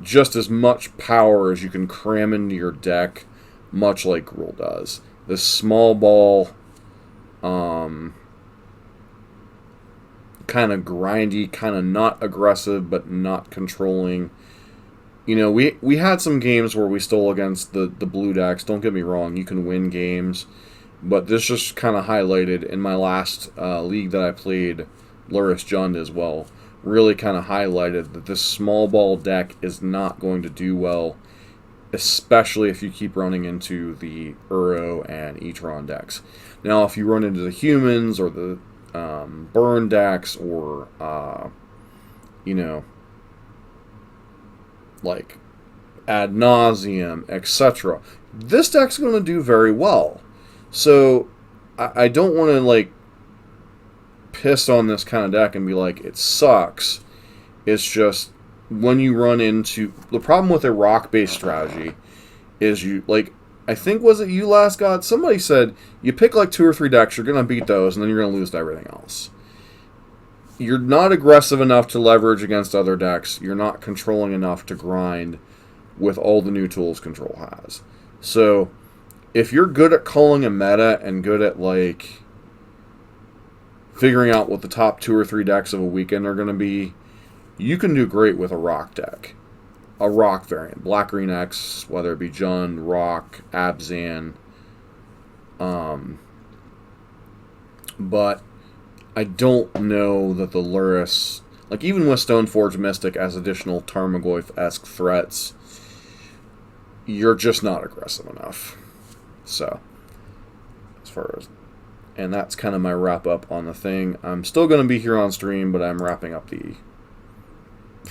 just as much power as you can cram into your deck, much like Gruul does. The small ball, kind of grindy, kind of not aggressive, but not controlling. You know, we had some games where we stole against the blue decks. Don't get me wrong, you can win games. But this just kind of highlighted in my last league that I played, Lurrus Jund as well, really kind of highlighted that this small ball deck is not going to do well, especially if you keep running into the Uro and E-Tron decks. Now, if you run into the humans or the burn decks or, you know, like ad nauseum, etc., this deck's going to do very well. So, I don't want to, like, piss on this kind of deck and be like, it sucks. It's just, when you run into... The problem with a rock-based strategy is you, like, I think, was it you last got? Somebody said, you pick, like, 2 or 3 decks, you're going to beat those, and then you're going to lose to everything else. You're not aggressive enough to leverage against other decks. You're not controlling enough to grind with all the new tools Control has. So... if you're good at calling a meta and good at, like, figuring out what the top 2 or 3 decks of a weekend are going to be, you can do great with a rock deck. A rock variant. Black-Green X, whether it be Jund, Rock, Abzan. But I don't know that the Lurrus, like, even with Stoneforge Mystic as additional Tarmogoyf-esque threats, you're just not aggressive enough. So, as far as, and that's kind of my wrap up on the thing. I'm still going to be here on stream, but I'm wrapping up the